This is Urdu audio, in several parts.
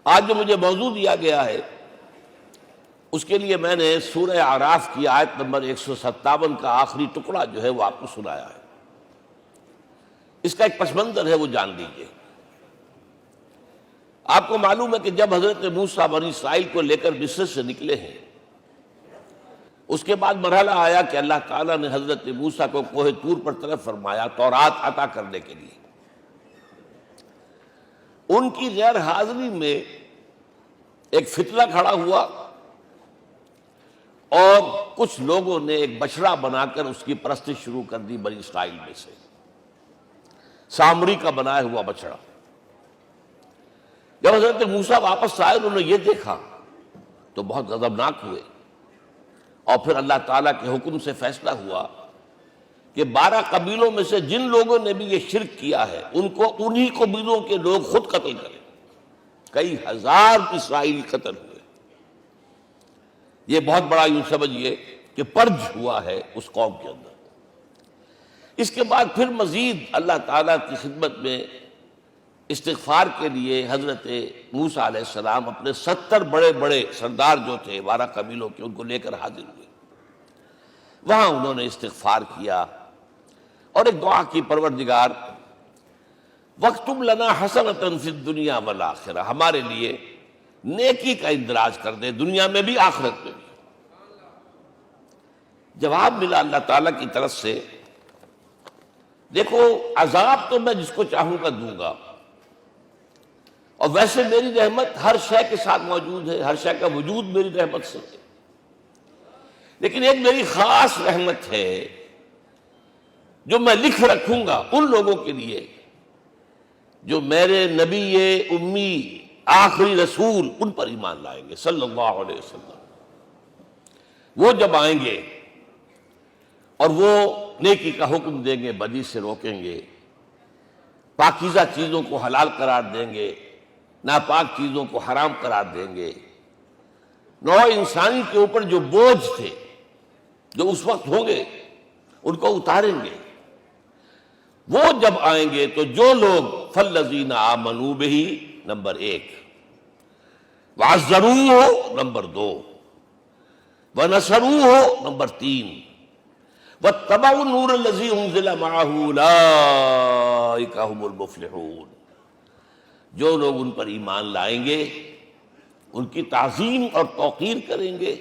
آج جو مجھے موضوع دیا گیا ہے اس کے لیے میں نے سورہ اعراف کی آیت نمبر 157 کا آخری ٹکڑا جو ہے وہ آپ کو سنایا ہے۔ اس کا ایک پس منظر ہے وہ جان لیجیے۔ آپ کو معلوم ہے کہ جب حضرت موسیٰ بنی اسرائیل کو لے کر مصر سے نکلے ہیں، اس کے بعد مرحلہ آیا کہ اللہ تعالیٰ نے حضرت موسیٰ کو کوہ طور پر طلب فرمایا تورات عطا کرنے کے لیے۔ ان کی غیر حاضری میں ایک فتنہ کھڑا ہوا اور کچھ لوگوں نے ایک بچڑا بنا کر اس کی پرستش شروع کر دی بنی اسرائیل میں سے، سامری کا بنایا ہوا بچڑا۔ جب حضرت موسیٰ واپس آئے انہوں نے یہ دیکھا تو بہت غضبناک ہوئے، اور پھر اللہ تعالیٰ کے حکم سے فیصلہ ہوا کہ 12 قبیلوں میں سے جن لوگوں نے بھی یہ شرک کیا ہے ان کو انہی قبیلوں کے لوگ خود قتل کریں۔ کئی ہزار اسرائیلی قتل ہوئے۔ یہ بہت بڑا یوں سمجھیے کہ پرج ہوا ہے اس قوم کے اندر۔ اس کے بعد پھر مزید اللہ تعالیٰ کی خدمت میں استغفار کے لیے حضرت موسیٰ علیہ السلام اپنے 70 بڑے بڑے سردار جو تھے 12 قبیلوں کے ان کو لے کر حاضر ہوئے۔ وہاں انہوں نے استغفار کیا اور ایک دعا کی، پروردگار وَاكْتُبْ لَنَا حَسَنَةً فِي الدُّنْيَا وَالْآخِرَةِ، ہمارے لیے نیکی کا اندراج کر دے، دنیا میں بھی آخرت میں بھی۔ جواب ملا اللہ تعالیٰ کی طرف سے، دیکھو عذاب تو میں جس کو چاہوں گا دوں گا، اور ویسے میری رحمت ہر شے کے ساتھ موجود ہے، ہر شے کا وجود میری رحمت سے ہے، لیکن ایک میری خاص رحمت ہے جو میں لکھ رکھوں گا ان لوگوں کے لیے جو میرے نبی امی آخری رسول ان پر ایمان لائیں گے صلی اللہ علیہ وسلم۔ وہ جب آئیں گے اور وہ نیکی کا حکم دیں گے، بدی سے روکیں گے، پاکیزہ چیزوں کو حلال قرار دیں گے، ناپاک چیزوں کو حرام قرار دیں گے، نوع انسانی کے اوپر جو بوجھ تھے جو اس وقت ہوں گے ان کو اتاریں گے۔ وہ جب آئیں گے تو جو لوگ فَالَّذِينَ آمَنُوا بِهِ نمبر 1، وَعَزَّرُوهُ نمبر 2، وَنَصَرُوهُ نمبر 3، وَاتَّبَعُوا النُّورَ الَّذِي أُنزِلَ مَعَهُ أُولَٰئِكَ هُمُ الْمُفْلِحُونَ۔ جو لوگ ان پر ایمان لائیں گے، ان کی تعظیم اور توقیر کریں گے،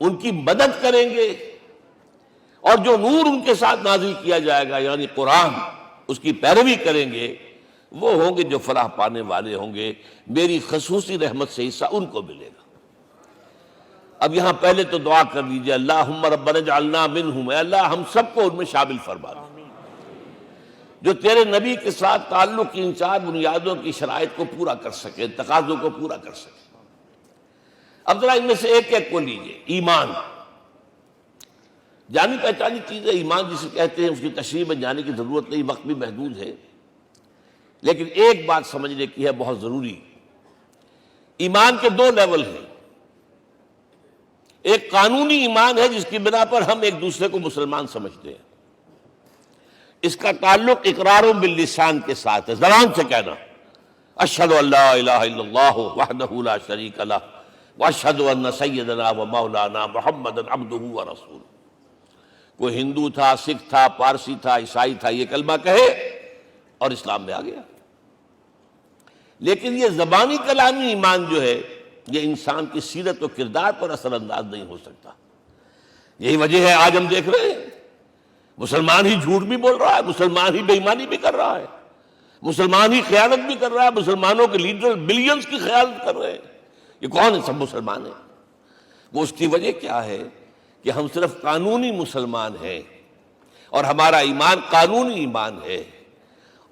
ان کی مدد کریں گے، اور جو نور ان کے ساتھ نازل کیا جائے گا یعنی قرآن، اس کی پیروی کریں گے، وہ ہوں گے جو فلاح پانے والے ہوں گے، میری خصوصی رحمت سے حصہ ان کو ملے گا۔ اب یہاں پہلے تو دعا کر لیجئے، اللہم ربنا اجعلنا منہم، اے اللہ ہم سب کو ان میں شامل فرما دے جو تیرے نبی کے ساتھ تعلق کی ان 4 بنیادوں کی شرائط کو پورا کر سکے، تقاضوں کو پورا کر سکے۔ اب ذرا ان میں سے ایک ایک کو لیجئے۔ ایمان جانی پہچانی چیز ہے، ایمان جسے کہتے ہیں، اس کی تشریح میں جانے کی ضرورت نہیں، وقت بھی محدود ہے، لیکن ایک بات سمجھنے کی ہے بہت ضروری۔ ایمان کے 2 لیول ہیں۔ ایک قانونی ایمان ہے جس کی بنا پر ہم ایک دوسرے کو مسلمان سمجھتے ہیں، اس کا تعلق اقرار باللسان کے ساتھ ہے، زبان سے کہنا اشہد ان لا الہ الا اللہ وحدہ لا شریک لہ واشہد ان سیدنا و مولانا محمدا عبدہ ورسولہ۔ کوئی ہندو تھا، سکھ تھا، پارسی تھا، عیسائی تھا، یہ کلمہ کہے اور اسلام میں آ گیا۔ لیکن یہ زبانی کلامی ایمان جو ہے یہ انسان کی سیرت و کردار پر اثر انداز نہیں ہو سکتا۔ یہی وجہ ہے آج ہم دیکھ رہے ہیں مسلمان ہی جھوٹ بھی بول رہا ہے، مسلمان ہی بے ایمانی بھی کر رہا ہے، مسلمان ہی خیانت بھی کر رہا ہے، مسلمانوں کے لیڈر بلینز کی خیانت کر رہے ہیں۔ یہ کون ہے؟ سب مسلمان ہیں۔ وہ اس کی وجہ کیا ہے کہ ہم صرف قانونی مسلمان ہیں اور ہمارا ایمان قانونی ایمان ہے۔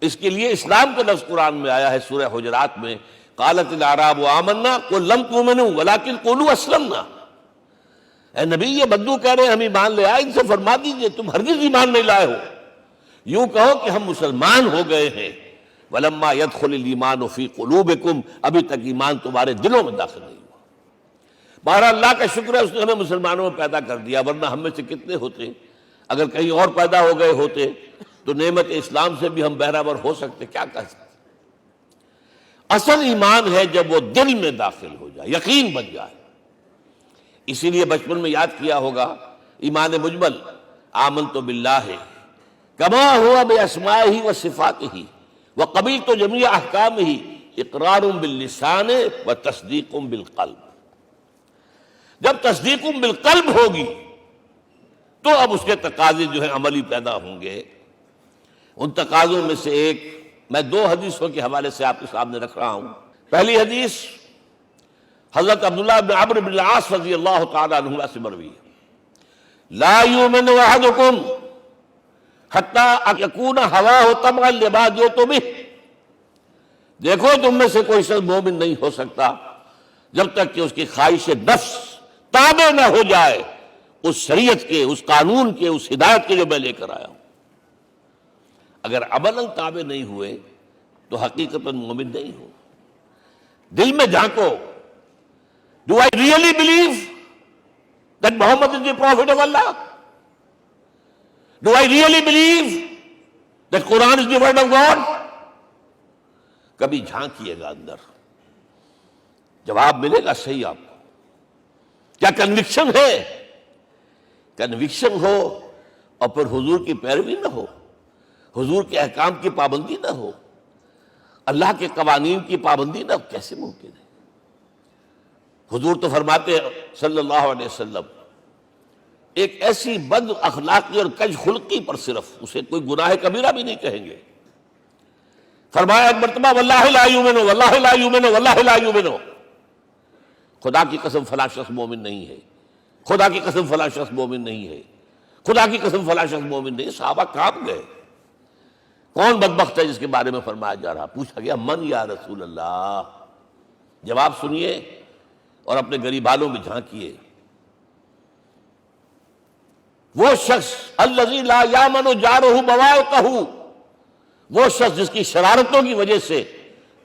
اس کے لیے اسلام کا لفظ قرآن میں آیا ہے سورہ حجرات میں، قالت الاعراب آمنا قل لم تؤمنوا ولکن قولوا اسلمنا۔ اے نبی یہ بدو کہہ رہے ہیں ہم ایمان لے آئے، ان سے فرما دیجئے تم ہرگز ایمان نہیں لائے ہو، یوں کہو کہ ہم مسلمان ہو گئے ہیں۔ ولما يدخل الايمان في قلوبكم، ابھی تک ایمان تمہارے دلوں میں داخل نہیں ہوا۔ بہرحال اللہ کا شکر ہے اس نے ہمیں مسلمانوں میں پیدا کر دیا، ورنہ ہم میں سے کتنے ہوتے اگر کہیں اور پیدا ہو گئے ہوتے تو نعمت اسلام سے بھی ہم بہرہ ور ہو سکتے، کیا کہہ سکتے۔ اصل ایمان ہے جب وہ دل میں داخل ہو جائے، یقین بن جائے۔ اسی لیے بچپن میں یاد کیا ہوگا ایمان مجمل، آمنت باللہ کما ہوا باسمائہ و صفاتہ وقبلت جمیع احکامہ اقرار باللسان و تصدیق بالقلب۔ جب تصدیق بالقلب ہوگی تو اب اس کے تقاضے جو ہیں عملی پیدا ہوں گے۔ ان تقاضوں میں سے ایک میں 2 حدیثوں کے حوالے سے آپ کے سامنے رکھ رہا ہوں۔ پہلی حدیث حضرت عبداللہ بن عمرو بن العاص رضی اللہ تعالی عنہما سے مروی ہے، لا یؤمن احدکم حتی یکون ہواہ تبعا لما جئت بہ۔ دیکھو تم میں سے کوئی شخص مومن نہیں ہو سکتا جب تک کہ اس کی خواہش نفس تابع نہ ہو جائے اس شریعت کے، اس قانون کے، اس ہدایت کے جو میں لے کر آیا ہوں۔ اگر عملاً تابع نہیں ہوئے تو حقیقتاً مومن نہیں ہو۔ دل میں جھانکو، Do I really believe that Muhammad is the Prophet of Allah? Do I really believe that Quran is the word of God? کبھی جھانکیے گا اندر، جواب ملے گا صحیح آپ کو۔ کیا کنوکشن ہے؟ کنوکشن ہو اور پھر حضور کی پیروی نہ ہو، حضور کے احکام کی پابندی نہ ہو، اللہ کے قوانین کی پابندی نہ ہو، کیسے ممکن ہے؟ حضور تو فرماتے ہیں صلی اللہ علیہ وسلم، ایک ایسی بد اخلاقی اور کج خلقی پر صرف اسے کوئی گناہ کبیرہ بھی نہیں کہیں گے۔ فرمایا ایک مرتبہ واللہ لا یؤمن، واللہ لا یؤمن، واللہ لا یؤمن، خدا کی قسم فلاں شخص مومن نہیں ہے، خدا کی قسم فلاں شخص مومن نہیں ہے، خدا کی قسم فلاں شخص مومن نہیں۔ صحابہ کانپ گئے، کون بدبخت ہے جس کے بارے میں فرمایا جا رہا؟ پوچھا گیا من یا رسول اللہ؟ جواب سنیے اور اپنے غریبانوں میں جھانکیے۔ وہ شخص الذی لا یامن جارہ بوائقہ، وہ شخص جس کی شرارتوں کی وجہ سے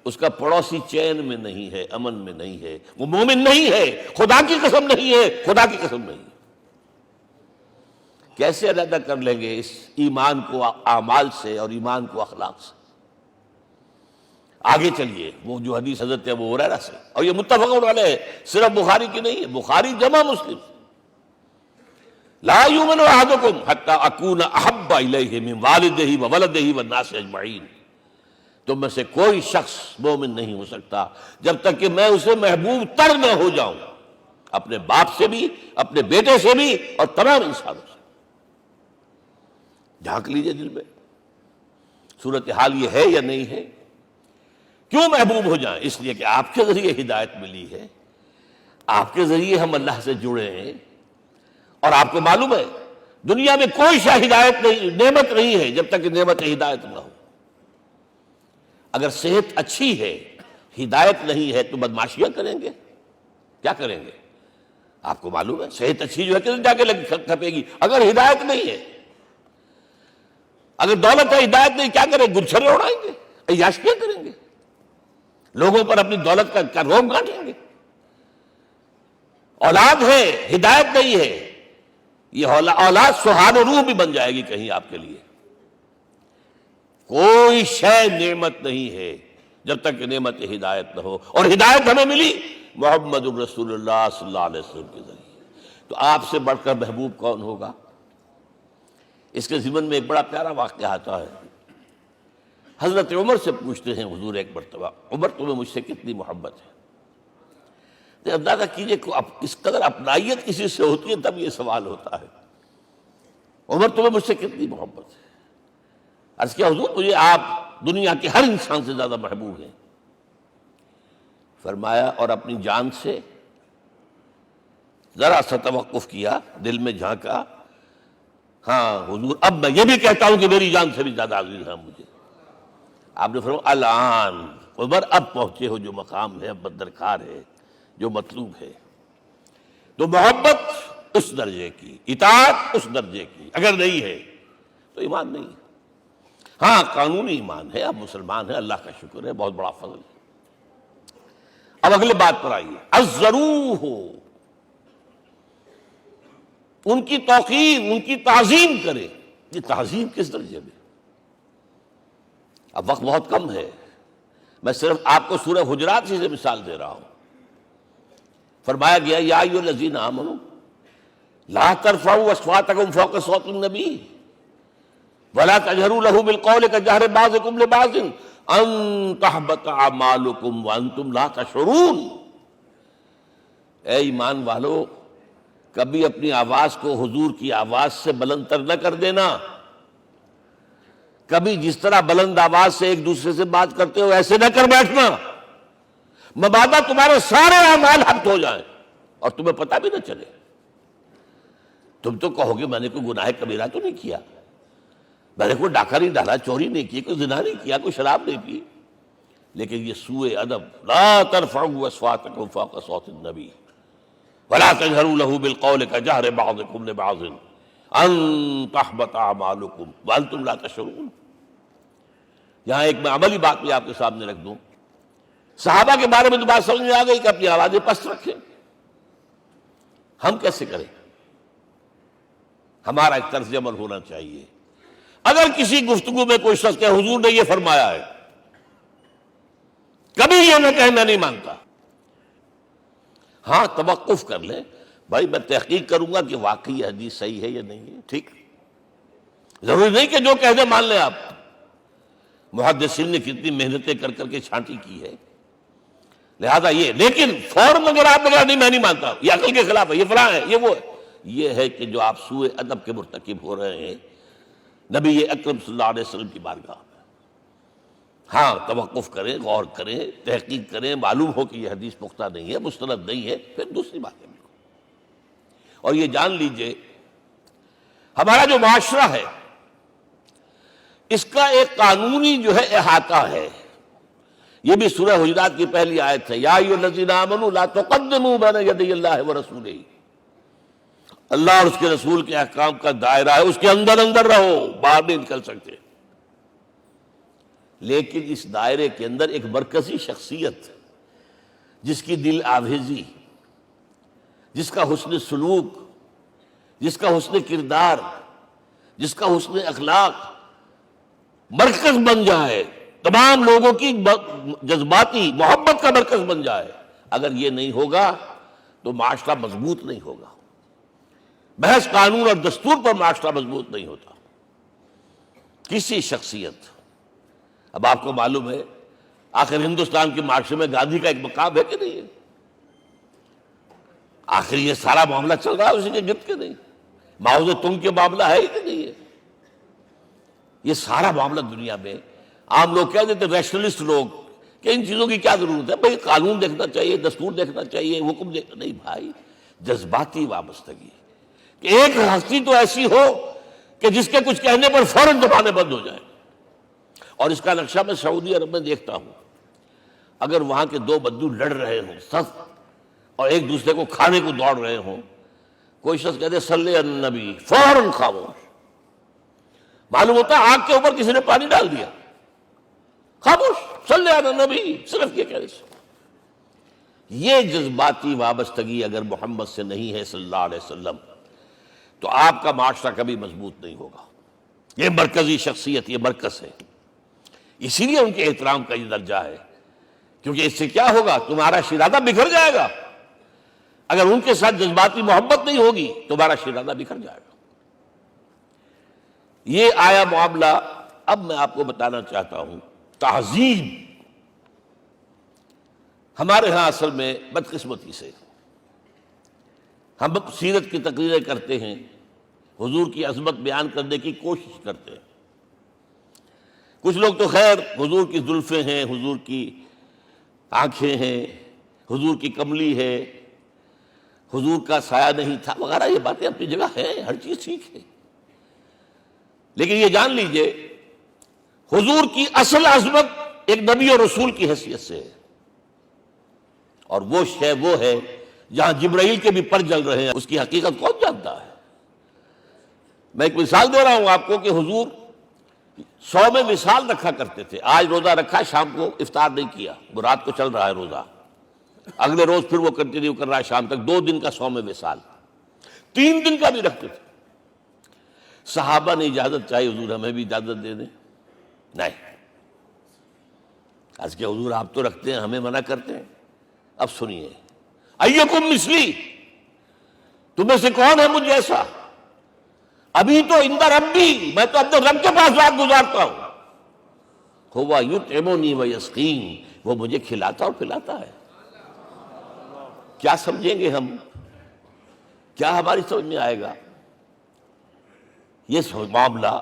اس کا پڑوسی چین میں نہیں ہے، امن میں نہیں ہے، وہ مومن نہیں ہے، خدا کی قسم نہیں ہے، خدا کی قسم نہیں ہے۔ کیسے علیحدہ کر لیں گے اس ایمان کو اعمال سے اور ایمان کو اخلاق سے؟ آگے چلیے، وہ جو حدیث حضرت ابو ہریرہ سے، اور یہ متفق علیہ ہے، صرف بخاری کی نہیں ہے، بخاری جمع مسلم۔ لا یؤمن احدکم حتی اکون احب الیہ من والدہ وولدہ والناس اجمعین۔ تم میں سے کوئی شخص مومن نہیں ہو سکتا جب تک کہ میں اسے محبوب تر نہ ہو جاؤں، اپنے باپ سے بھی، اپنے بیٹے سے بھی، اور تمام انسانوں سے۔ جھانک لیجئے دل میں، صورتحال یہ ہے یا نہیں ہے؟ کیوں محبوب ہو جائیں؟ اس لیے کہ آپ کے ذریعے ہدایت ملی ہے، آپ کے ذریعے ہم اللہ سے جڑے ہیں، اور آپ کو معلوم ہے دنیا میں کوئی شے ہدایت نہیں، نعمت نہیں ہے جب تک کہ نعمت ہدایت نہ ہو۔ اگر صحت اچھی ہے، ہدایت نہیں ہے تو بدماشیاں کریں گے، کیا کریں گے؟ آپ کو معلوم ہے صحت اچھی جو ہے کس جا کے کھپے گی اگر ہدایت نہیں ہے۔ اگر دولت ہے، ہدایت نہیں، کیا کریں؟ گلچھرے اڑائیں گے، عیاشیاں کریں گے، لوگوں پر اپنی دولت کا روب گانٹیں گے۔ اولاد ہے، ہدایت نہیں ہے، یہ اولاد سہان روح بھی بن جائے گی کہیں آپ کے لیے۔ کوئی شے نعمت نہیں ہے جب تک کہ نعمت ہدایت نہ ہو، اور ہدایت ہمیں ملی محمد الرسول اللہ صلی اللہ علیہ وسلم کے ذریعے۔ تو آپ سے بڑھ کر محبوب کون ہوگا؟ اس کے ضمن میں ایک بڑا پیارا واقعہ آتا ہے۔ حضرت عمر سے پوچھتے ہیں حضور ایک مرتبہ، عمر تمہیں مجھ سے کتنی محبت ہے؟ اندازہ کیجئے کہ اس قدر اپنائیت کسی سے ہوتی ہے تب یہ سوال ہوتا ہے، عمر تمہیں مجھ سے کتنی محبت ہے؟ عرض کیا حضور مجھے آپ دنیا کے ہر انسان سے زیادہ محبوب ہیں۔ فرمایا اور اپنی جان سے؟ ذرا سا توقف کیا، دل میں جھانکا، ہاں حضور اب میں یہ بھی کہتا ہوں کہ میری جان سے بھی زیادہ عزیز ہے مجھے۔ آپ نے فرمایا الان عمر اب پہنچے ہو جو مقام ہے، اب درکار ہے، جو مطلوب ہے۔ تو محبت اس درجے کی، اطاعت اس درجے کی اگر نہیں ہے تو ایمان نہیں ہے۔ ہاں قانونی ایمان ہے، اب مسلمان ہے، اللہ کا شکر ہے، بہت بڑا فضل ہے۔ اب اگلے بات پر آئیے، الضروح، ان کی توقیر، ان کی تعظیم کرے۔ یہ تعظیم کس درجے میں؟ اب وقت بہت کم ہے، میں صرف آپ کو سورہ حجرات سے مثال دے رہا ہوں. فرمایا گیا یا ایھا الذین آمنوا لا ترفعوا اصواتکم فوق صوت النبی ولا تجهروا له بالقول كجهر بعضكم لبعض ان تحبط اعمالكم وانتم لا تشعرون. اے ایمان والو، کبھی اپنی آواز کو حضور کی آواز سے بلند تر نہ کر دینا. کبھی جس طرح بلند آواز سے ایک دوسرے سے بات کرتے ہو ایسے نہ کر بیٹھنا، مبادا تمہارے سارے اعمال حبط ہو جائیں اور تمہیں پتہ بھی نہ چلے. تم تو کہو گے میں نے کوئی گناہ کبیرہ تو نہیں کیا، میں نے کوئی ڈاکہ نہیں ڈالا، چوری نہیں کی، کوئی زنا نہیں کیا، کوئی شراب نہیں پی، لیکن یہ سوء ادب لا ترفعوا اصواتکم فوق صوت النبی ولا تجهروا له بالقول كجهر بعضكم لبعض ان تحبط اعمالكم وانتم لا تشعرون. یہاں ایک میں عملی بات بھی آپ کے سامنے رکھ دوں. صحابہ کے بارے میں تو بات سمجھ میں آ گئی کہ اپنی آوازیں پست رکھیں. ہم کیسے کریں؟ ہمارا ایک طرز عمل ہونا چاہیے. اگر کسی گفتگو میں کوئی شخص کہ حضور نے یہ فرمایا ہے، کبھی یہ نہ کہے میں نہیں مانتا. ہاں توقف کر لیں، بھائی میں تحقیق کروں گا کہ واقعی یہ حدیث صحیح ہے یا نہیں ہے. ٹھیک، ضروری نہیں کہ جو کہہ دے مان لیں آپ. محدثین نے کتنی محنتیں کر کر کے چھانٹی کی ہے، لہذا یہ. لیکن فوراً اگر آپ لگا نہیں میں نہیں مانتا، یہ عقل کے خلاف ہے، یہ فلاں ہے، یہ وہ ہے، یہ ہے کہ جو آپ سوء ادب کے مرتکب ہو رہے ہیں نبی اکرم صلی اللہ علیہ وسلم کی بارگاہ میں. ہاں توقف کریں، غور کریں، تحقیق کریں، معلوم ہو کہ یہ حدیث پختہ نہیں ہے، مستند نہیں ہے، پھر دوسری بات ہے. اور یہ جان لیجئے ہمارا جو معاشرہ ہے اس کا ایک قانونی جو ہے احاطہ ہے. یہ بھی سورہ حجرات کی پہلی آیت ہے، یا ایھا الذین آمنوا لا تقدموا بین یدی اللہ ورسولہ. اللہ اور اس کے رسول کے احکام کا دائرہ ہے، اس کے اندر اندر رہو، باہر نہیں نکل سکتے. لیکن اس دائرے کے اندر ایک مرکزی شخصیت جس کی دل آویزی، جس کا حسن سلوک، جس کا حسن کردار، جس کا حسن اخلاق مرکز بن جائے، تمام لوگوں کی جذباتی محبت کا مرکز بن جائے، اگر یہ نہیں ہوگا تو معاشرہ مضبوط نہیں ہوگا. محض قانون اور دستور پر معاشرہ مضبوط نہیں ہوتا. کسی شخصیت، اب آپ کو معلوم ہے آخر ہندوستان کے معاشرے میں گاندھی کا ایک مقام ہے کہ نہیں ہے؟ آخر یہ سارا معاملہ چل رہا ہے اسی کے گرد کے نہیں؟ ماؤ تنگ کے معاملہ ہے ہی کہ نہیں ہے؟ یہ سارا معاملہ دنیا میں عام لوگ کہہ دیتے، ریشنلسٹ لوگ، کہ ان چیزوں کی کیا ضرورت ہے، بھائی قانون دیکھنا چاہیے، دستور دیکھنا چاہیے، حکم دیکھنا. نہیں بھائی، جذباتی وابستگی کہ ایک ہستی تو ایسی ہو کہ جس کے کچھ کہنے پر فوراً زبانیں بند ہو جائیں. اور اس کا نقشہ میں سعودی عرب میں دیکھتا ہوں، اگر وہاں کے دو بدو لڑ رہے ہوں سخت اور ایک دوسرے کو کھانے کو دوڑ رہے ہوں، کوئی شخص کہتے صلی علی النبی، فوراً خاموش. معلوم ہوتا ہے آگ کے اوپر کسی نے پانی ڈال دیا، خاموش، صلی علی النبی، صرف یہ کہنے سے. یہ جذباتی وابستگی اگر محمد سے نہیں ہے صلی اللہ علیہ وسلم تو آپ کا معاشرہ کبھی مضبوط نہیں ہوگا. یہ مرکزی شخصیت، یہ مرکز ہے. اسی لیے ان کے احترام کا یہ درجہ ہے، کیونکہ اس سے کیا ہوگا، تمہارا شیرازہ بکھر جائے گا. اگر ان کے ساتھ جذباتی محبت نہیں ہوگی تمہارا شیرازہ بکھر جائے گا. یہ آیا معاملہ. اب میں آپ کو بتانا چاہتا ہوں تہذیب. ہمارے ہاں اصل میں بدقسمتی سے ہم سیرت کی تقریریں کرتے ہیں، حضور کی عظمت بیان کرنے کی کوشش کرتے ہیں. کچھ لوگ تو خیر حضور کی زلفیں ہیں، حضور کی آنکھیں ہیں، حضور کی کملی ہے، حضور کا سایہ نہیں تھا وغیرہ، یہ باتیں اپنی جگہ ہیں، ہر چیز ٹھیک ہے. لیکن یہ جان لیجئے حضور کی اصل عظمت ایک نبی اور رسول کی حیثیت سے ہے، اور وہ شے وہ ہے جہاں جبرائیل کے بھی پر جل رہے ہیں. اس کی حقیقت کون جانتا ہے؟ میں ایک مثال دے رہا ہوں آپ کو کہ حضور 100 میں مثال رکھا کرتے تھے. آج روزہ رکھا، شام کو افطار نہیں کیا، وہ رات کو چل رہا ہے روزہ، اگلے روز پھر وہ کنٹینیو کر رہا ہے شام تک. 2 دن کا 100 میں مثال، 3 دن کا بھی رکھتے تھے. صحابہ نے اجازت چاہی، حضور ہمیں بھی اجازت دے دیں. نہیں، آج کے حضور آپ تو رکھتے ہیں، ہمیں منع کرتے ہیں۔ اب سنیے، ایکم مثلی، تمہیں سے کون ہے مجھ جیسا؟ ابھی تو عند ربی، میں تو اپنے رب کے پاس رات گزارتا ہوں۔ ہوا یطعمنی ویسقین، وہ مجھے کھلاتا اور پلاتا ہے۔ کیا سمجھیں گے ہم؟ کیا ہماری سمجھ میں آئے گا؟ یہ معاملہ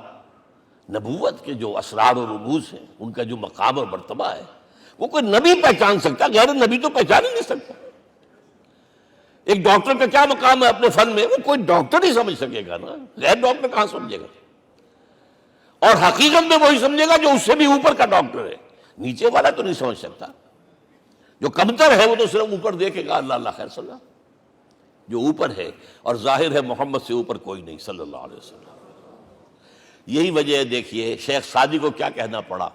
نبوت کے جو اسرار و رموز ہیں، ان کا جو مقام اور مرتبہ ہے، وہ کوئی نبی پہچان سکتا، غیر نبی تو پہچان ہی نہیں سکتا۔ ایک ڈاکٹر کا کیا مقام ہے اپنے فن میں، وہ کوئی ڈاکٹر ہی سمجھ سکے گا نا، غیر ڈاکٹر کہاں سمجھے گا؟ اور حقیقت میں وہی سمجھے گا جو اس سے بھی اوپر کا ڈاکٹر ہے، نیچے والا تو نہیں سمجھ سکتا۔ جو کمتر ہے وہ تو صرف اوپر دیکھے گا، اللہ اللہ خیر صلی اللہ۔ جو اوپر ہے اور ظاہر ہے محمد سے اوپر کوئی نہیں صلی اللہ علیہ وسلم۔ یہی وجہ ہے، دیکھیے شیخ سعدی کو کیا کہنا پڑا،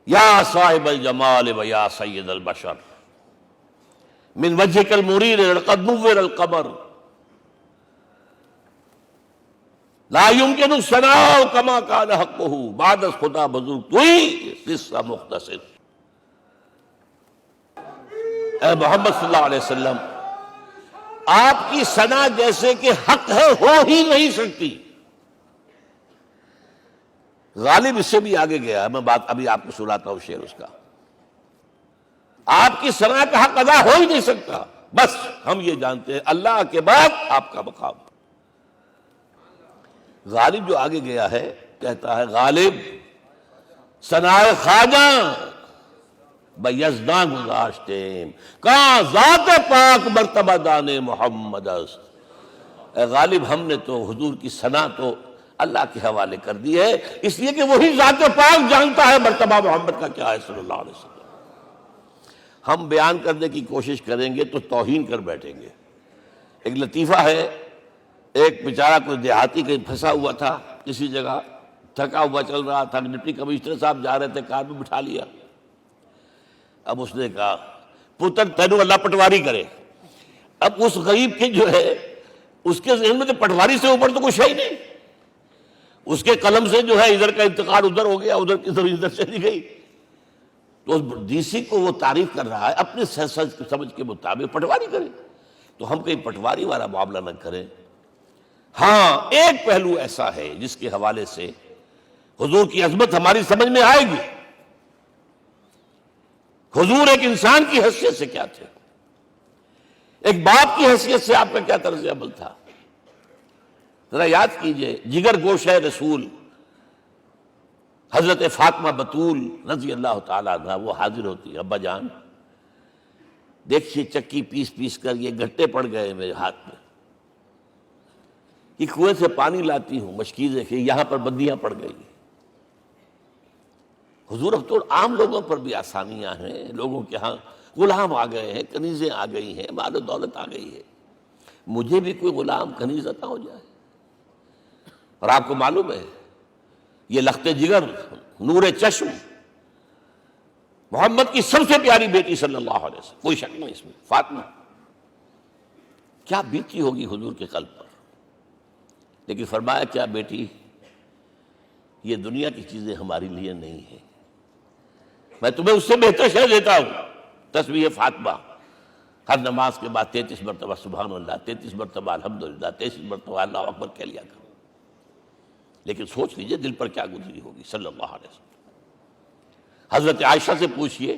یا صاحب الجمال و یا سید البشر من وجهك المریر قد نور القمر لا يمكن الثناء كما كان حقه بعد از خدا بزرگ توئی قصہ مختصر۔ اے محمد صلی اللہ علیہ وسلم، آپ کی ثنا جیسے کہ حق ہے ہو ہی نہیں سکتی۔ غالب اس سے بھی آگے گیا ہے، میں بات ابھی آپ کو سناتا ہوں شعر اس کا۔ آپ کی ثنا کا حق ادا ہو ہی نہیں سکتا، بس ہم یہ جانتے ہیں اللہ کے بعد آپ کا مقام۔ غالب جو آگے گیا ہے کہتا ہے، غالب ثنائے خواجہ بیزداں گزاشتیم کہاں ذات پاک مرتبہ دان محمد است۔ اے غالب، ہم نے تو حضور کی ثنا تو اللہ کے حوالے کر دی ہے، اس لیے کہ وہی ذات پاک جانتا ہے مرتبہ محمد کا کیا ہے صلی اللہ علیہ وسلم۔ ہم بیان کرنے کی کوشش کریں گے تو توہین کر بیٹھیں گے۔ ایک لطیفہ ہے، ایک بیچارہ کوئی دیہاتی کہیں پھنسا ہوا تھا کسی جگہ، تھکا ہوا چل رہا تھا، ڈپٹی کمشنر صاحب جا رہے تھے، کار میں بٹھا لیا۔ اب اس نے کہا، پتر تینوں اللہ پٹواری کرے۔ اب اس غریب کے جو ہے اس کے ذہن میں تو پٹواری سے اوپر تو کچھ ہے ہی نہیں، اس کے قلم سے جو ہے ادھر کا انتقال ادھر ہو گیا، ادھر کی ادھر چلی گئی۔ تو ڈی سی کو وہ تعریف کر رہا ہے اپنے سمجھ کے مطابق، پٹواری کرے۔ تو ہم کہیں پٹواری والا معاملہ نہ کریں۔ ہاں، ایک پہلو ایسا ہے جس کے حوالے سے حضور کی عظمت ہماری سمجھ میں آئے گی۔ حضور ایک انسان کی حیثیت سے کیا تھے، ایک باپ کی حیثیت سے آپ کا کیا طرز عمل تھا۔ ذرا یاد کیجئے، جگر گوشہ رسول حضرت فاطمہ بطول رضی اللہ تعالیٰ عنہ، وہ حاضر ہوتی ہے، ابا جان دیکھیے چکی پیس پیس کر یہ گھٹے پڑ گئے میرے ہاتھ میں، یہ کنویں سے پانی لاتی ہوں، مشکیزیں کہ یہاں پر بندیاں پڑ گئی۔ حضور اب تو عام لوگوں پر بھی آسانیاں ہیں، لوگوں کے ہاں غلام آ گئے ہیں، کنیزیں آ گئی ہیں، مال و دولت آ گئی ہے، مجھے بھی کوئی غلام کنیز عطا ہو جائے۔ اور آپ کو معلوم ہے یہ لخت جگر، نور چشم، محمد کی سب سے پیاری بیٹی صلی اللہ علیہ وسلم، کوئی شک نہیں اس میں، فاطمہ، کیا بیتی ہوگی حضور کے قلب پر۔ لیکن فرمایا، کیا بیٹی، یہ دنیا کی چیزیں ہمارے لیے نہیں ہیں، میں تمہیں اس سے بہتر شے دیتا ہوں۔ تسبیح فاطمہ ہر نماز کے بعد 33 مرتبہ سبحان اللہ، 33 مرتبہ الحمدللہ، 33 مرتبہ اللہ اکبر کہہ لیا کرو۔ لیکن سوچ لیجئے دل پر کیا گزری ہوگی صلی اللہ علیہ وسلم۔ حضرت عائشہ سے پوچھئے،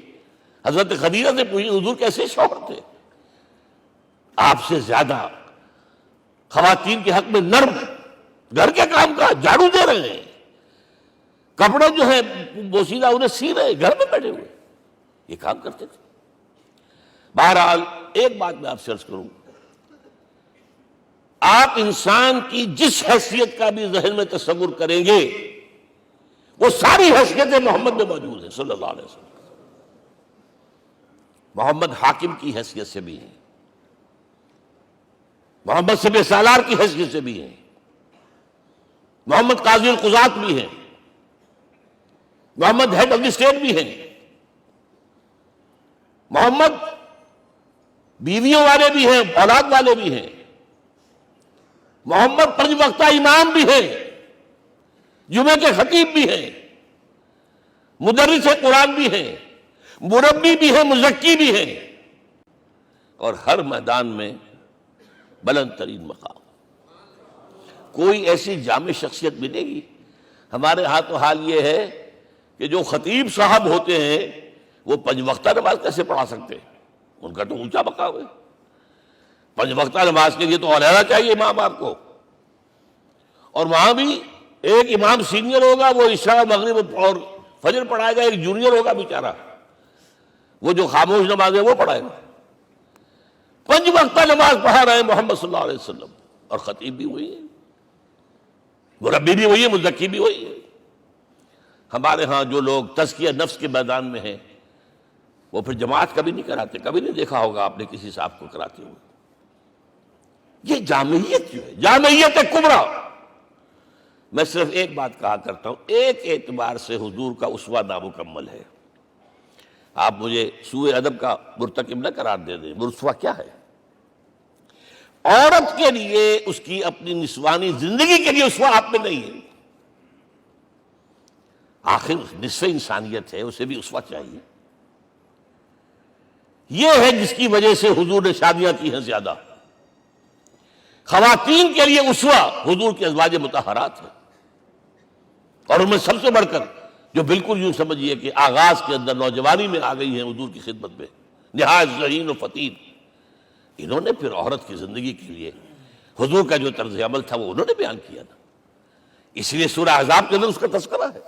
حضرت خدیجہ سے پوچھئے، حضور کیسے شوہر تھے، آپ سے زیادہ خواتین کے حق میں نرم، گھر کے کام کا جھاڑو دے رہے ہیں، کپڑے جو ہیں بوسیدہ انہیں سی رہے، گھر میں بیٹھے ہوئے، یہ کام کرتے تھے۔ بہرحال ایک بات میں آپ سے عرض کروں، آپ انسان کی جس حیثیت کا بھی ذہن میں تصور کریں گے وہ ساری حیثیتیں محمد میں موجود ہیں صلی اللہ علیہ وسلم۔ محمد حاکم کی حیثیت سے بھی ہیں، محمد سب سالار کی حیثیت سے بھی ہیں، محمد قاضی القضات بھی ہیں، محمد ہیڈ آف دی اسٹیٹ بھی ہیں، محمد بیویوں والے بھی ہیں، اولاد والے بھی ہیں، محمد 5 وقتہ امام بھی ہیں، جمعے کے خطیب بھی ہیں، مدرس قرآن بھی ہیں، مربی بھی ہیں، مزکی بھی ہیں، اور ہر میدان میں بلند ترین مقام۔ کوئی ایسی جامع شخصیت ملے گی؟ ہمارے ہاں تو حال یہ ہے کہ جو خطیب صاحب ہوتے ہیں وہ 5 وقتہ نماز کیسے پڑھا سکتے ہیں؟ ان کا تو اونچا مقام ہے۔ 5 وقتہ نماز کے لیے تو علیحدہ چاہیے امام آپ کو، اور وہاں بھی ایک امام سینئر ہوگا، وہ عشاء مغرب اور فجر پڑھائے گا، ایک جونیئر ہوگا بیچارہ، وہ جو خاموش نماز ہے وہ پڑھائے گا۔ 5 وقتہ نماز پڑھا رہے ہیں محمد صلی اللہ علیہ وسلم، اور خطیب بھی وہی ہے، مربی بھی وہی ہے، مزکی بھی وہی ہے۔ ہمارے ہاں جو لوگ تزکیہ نفس کے میدان میں ہیں وہ پھر جماعت کبھی نہیں کراتے، کبھی نہیں دیکھا ہوگا آپ نے کسی صاحب کو کراتے ہوئے۔ یہ جامعیت جو ہے، جامعیت کبریٰ۔ میں صرف ایک بات کہا کرتا ہوں، ایک اعتبار سے حضور کا اسوہ نامکمل ہے۔ آپ مجھے سوء ادب کا مرتکب نہ قرار دے دیں، اسوہ کیا ہے؟ عورت کے لیے اس کی اپنی نسوانی زندگی کے لیے اسوہ آپ میں نہیں ہے۔ آخر نصف انسانیت ہے، اسے بھی اسوہ چاہیے۔ یہ ہے جس کی وجہ سے حضور نے شادیاں کی ہیں زیادہ۔ خواتین کے لیے اسوہ حضور کے ازواج مطہرات ہیں، اور ان میں سب سے بڑھ کر جو بالکل یوں سمجھیے کہ آغاز کے اندر نوجوانی میں آ گئی ہیں حضور کی خدمت میں، نہایت ذہین و فطین، انہوں نے پھر عورت کی زندگی کے لیے حضور کا جو طرز عمل تھا وہ انہوں نے بیان کیا نا۔ اس لیے سورہ احزاب کے اندر اس کا تذکرہ ہے،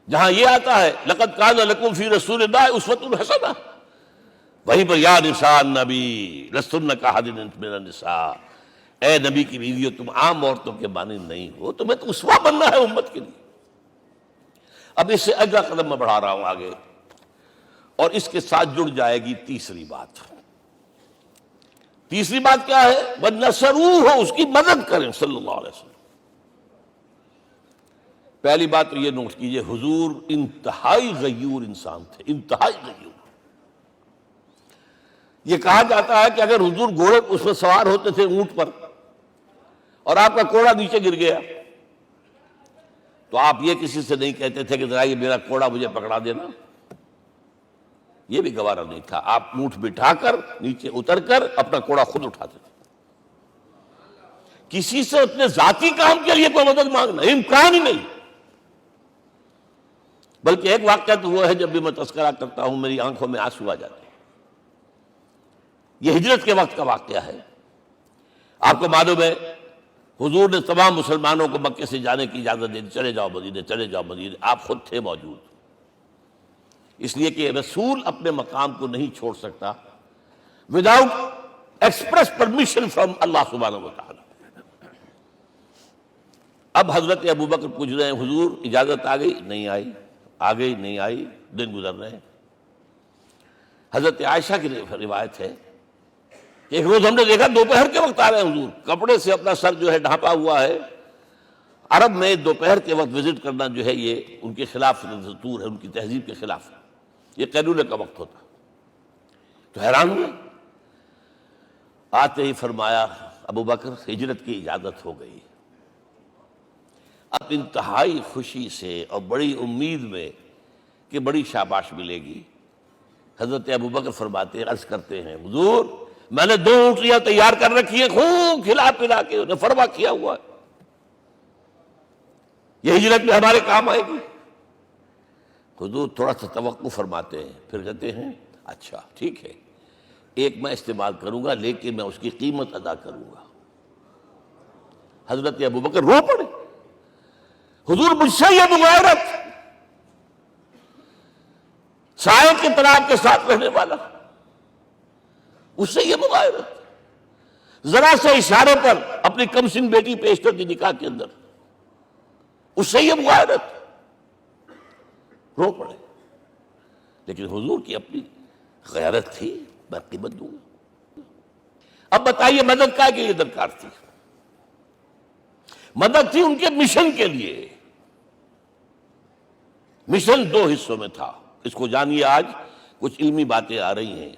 جہاں یہ آتا ہے لقد کان لکم فی رسول اللہ اسوۃ حسنہ، وہیں پر یا نساء النبی لستن کاحد من النساء، اے نبی کی بیویوں تم عام عورتوں کے مانند نہیں ہو، تمہیں تو اسوہ بننا ہے امت کے لیے۔ اب اس سے اگلا قدم میں بڑھا رہا ہوں آگے، اور اس کے ساتھ جڑ جائے گی تیسری بات۔ تیسری بات کیا ہے؟ وَنَصَرُوهُ، اس کی مدد کریں صلی اللہ علیہ وسلم۔ پہلی بات تو یہ نوٹ کیجئے، حضور انتہائی غیور انسان تھے، انتہائی غیور۔ یہ کہا جاتا ہے کہ اگر حضور گھوڑے اس میں سوار ہوتے تھے اونٹ پر، اور آپ کا کوڑا نیچے گر گیا تو آپ یہ کسی سے نہیں کہتے تھے کہ ذرا یہ میرا کوڑا مجھے پکڑا دینا، یہ بھی گوارا نہیں تھا۔ آپ اونٹ بٹھا کر نیچے اتر کر اپنا کوڑا خود اٹھاتے تھے۔ کسی سے اپنے ذاتی کام کے لیے کوئی مدد مانگنا امکان ہی نہیں۔ بلکہ ایک واقعہ تو وہ ہے جب بھی میں تذکرہ کرتا ہوں میری آنکھوں میں آنسو آ جاتے ہیں۔ یہ ہجرت کے وقت کا واقعہ ہے۔ آپ کو معلوم ہے حضور نے تمام مسلمانوں کو مکے سے جانے کی اجازت دے دی، چلے جاؤ مدینے، چلے جاؤ مدینے، آپ خود تھے موجود، اس لیے کہ رسول اپنے مقام کو نہیں چھوڑ سکتا وداؤٹ ایکسپریس پرمیشن فرام اللہ سبحانہ وتعالی۔ اب حضرت ابوبکر پوچھ رہے ہیں حضور اجازت آ گئی؟ نہیں آئی، آ گئی نہیں آئی، دن گزر رہے ہیں۔ حضرت عائشہ کی روایت ہے کہ ایک روز ہم نے دیکھا دوپہر کے وقت آ رہے ہیں حضور، کپڑے سے اپنا سر جو ہے ڈھانپا ہوا ہے۔ عرب میں دوپہر کے وقت وزٹ کرنا جو ہے یہ ان کے خلاف دستور ہے، ان کی تہذیب کے خلاف ہے، یہ قیلولے کا وقت ہوتا۔ تو حیران ہوئے، آتے ہی فرمایا ابوبکر ہجرت کی اجازت ہو گئی۔ اب انتہائی خوشی سے اور بڑی امید میں کہ بڑی شاباش ملے گی، حضرت ابوبکر فرماتے ہیں، عرض کرتے ہیں حضور میں نے 2 اونٹیاں تیار کر رکھی ہیں، خوب کھلا پلا کے انہیں فرما کیا ہوا ہے، یہ ہجرت میں ہمارے کام آئے گی۔ حضور تھوڑا سا توقع فرماتے ہیں، پھر کہتے ہیں اچھا ٹھیک ہے، ایک میں استعمال کروں گا لیکن میں اس کی قیمت ادا کروں گا۔ حضرت ابوبکر رو پڑے، حضور مجھ سے یہ مغایرت، سائے کے طرح کے ساتھ رہنے والا، اس سے یہ مغایرت، ذرا سے اشارے پر اپنی کم سن بیٹی پیش کر دی نکاح کے اندر، اس سے یہ مغایرت، رو پڑے۔ لیکن حضور کی اپنی غیرت تھی، میں قیمت دوں گا۔ اب بتائیے مدد کا کہ یہ درکار تھی؟ مدد تھی ان کے مشن کے لیے۔ مشن 2 حصوں میں تھا، اس کو جانیے، آج کچھ علمی باتیں آ رہی ہیں۔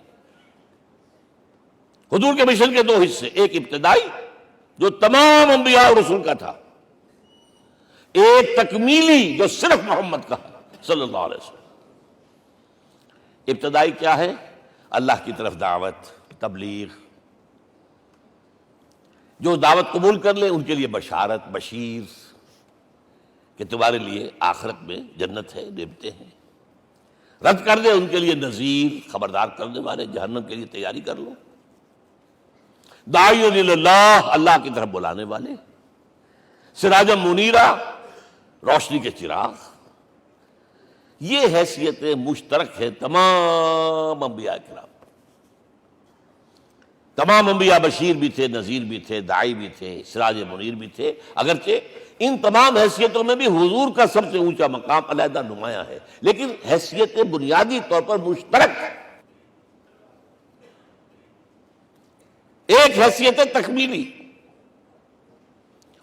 حضور کے مشن کے 2 حصے، ایک ابتدائی جو تمام انبیاء اور رسول کا تھا، ایک تکمیلی جو صرف محمد کا صلی اللہ علیہ وسلم۔ ابتدائی کیا ہے؟ اللہ کی طرف دعوت، تبلیغ۔ جو دعوت قبول کر لیں ان کے لیے بشارت، بشیر کہ تمہارے لیے آخرت میں جنت ہے، نعمتیں ہیں۔ رد کر دیں ان کے لیے نذیر، خبردار کرنے والے، جہنم کے لیے تیاری کر لو۔ داعی اللہ، اللہ کی طرف بلانے والے، سراجا منیرا، روشنی کے چراغ۔ یہ حیثیتیں مشترک ہیں تمام انبیاء کرام۔ تمام انبیاء بشیر بھی تھے، نذیر بھی تھے، داعی بھی تھے، سراج منیر بھی تھے، اگرچہ ان تمام حیثیتوں میں بھی حضور کا سب سے اونچا مقام علیحدہ نمایاں ہے، لیکن حیثیتیں بنیادی طور پر مشترک۔ ایک حیثیت تکمیلی،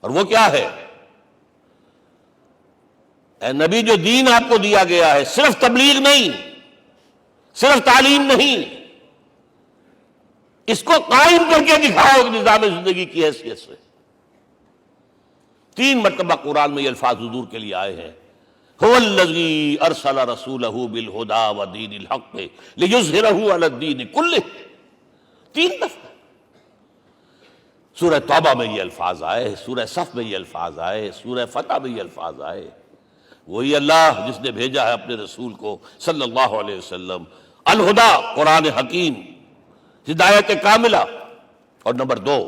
اور وہ کیا ہے؟ اے نبی، جو دین آپ کو دیا گیا ہے صرف تبلیغ نہیں، صرف تعلیم نہیں، اس کو قائم کر کے دکھاؤ ایک نظام زندگی کی حیثیت سے۔ 3 مرتبہ قرآن میں یہ الفاظ حضور کے لیے آئے ہیں، هو الذی ارسل رسولہ بالہدی ودین الحق لیظہرہ علی الدین کلہ۔ 3 دفعہ سورہ توبہ میں یہ الفاظ آئے، سورہ صف میں یہ الفاظ آئے، سورہ فتح میں یہ الفاظ آئے۔ وہی اللہ جس نے بھیجا ہے اپنے رسول کو صلی اللہ علیہ وسلم، الہدا، قرآن حکیم، ہدایت کاملہ، اور نمبر 2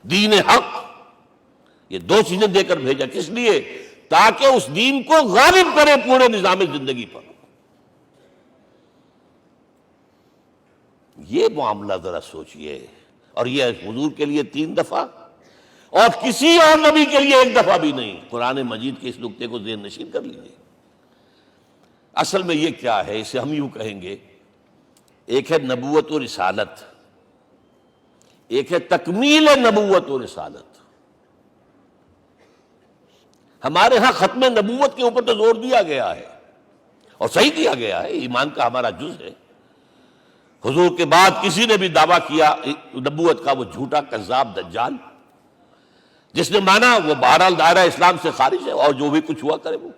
دین حق۔ یہ 2 چیزیں دے کر بھیجا، کس لیے؟ تاکہ اس دین کو غالب کرے پورے نظام زندگی پر۔ یہ معاملہ ذرا سوچئے، اور یہ حضور کے لیے 3 دفعہ، اور کسی اور نبی کے لیے 1 دفعہ بھی نہیں۔ قرآن مجید کے اس نقطے کو ذہن نشین کر لیجیے۔ اصل میں یہ کیا ہے؟ اسے ہم یوں کہیں گے، ایک ہے نبوت و رسالت، ایک ہے تکمیل نبوت و رسالت۔ ہمارے ہاں ختم نبوت کے اوپر تو زور دیا گیا ہے، اور صحیح دیا گیا ہے، ایمان کا ہمارا جز ہے۔ حضور کے بعد کسی نے بھی دعویٰ کیا نبوت کا، وہ جھوٹا کذاب دجال، جس نے مانا وہ بہرحال دائرہ اسلام سے خارج ہے، اور جو بھی کچھ ہوا کرے وہ۔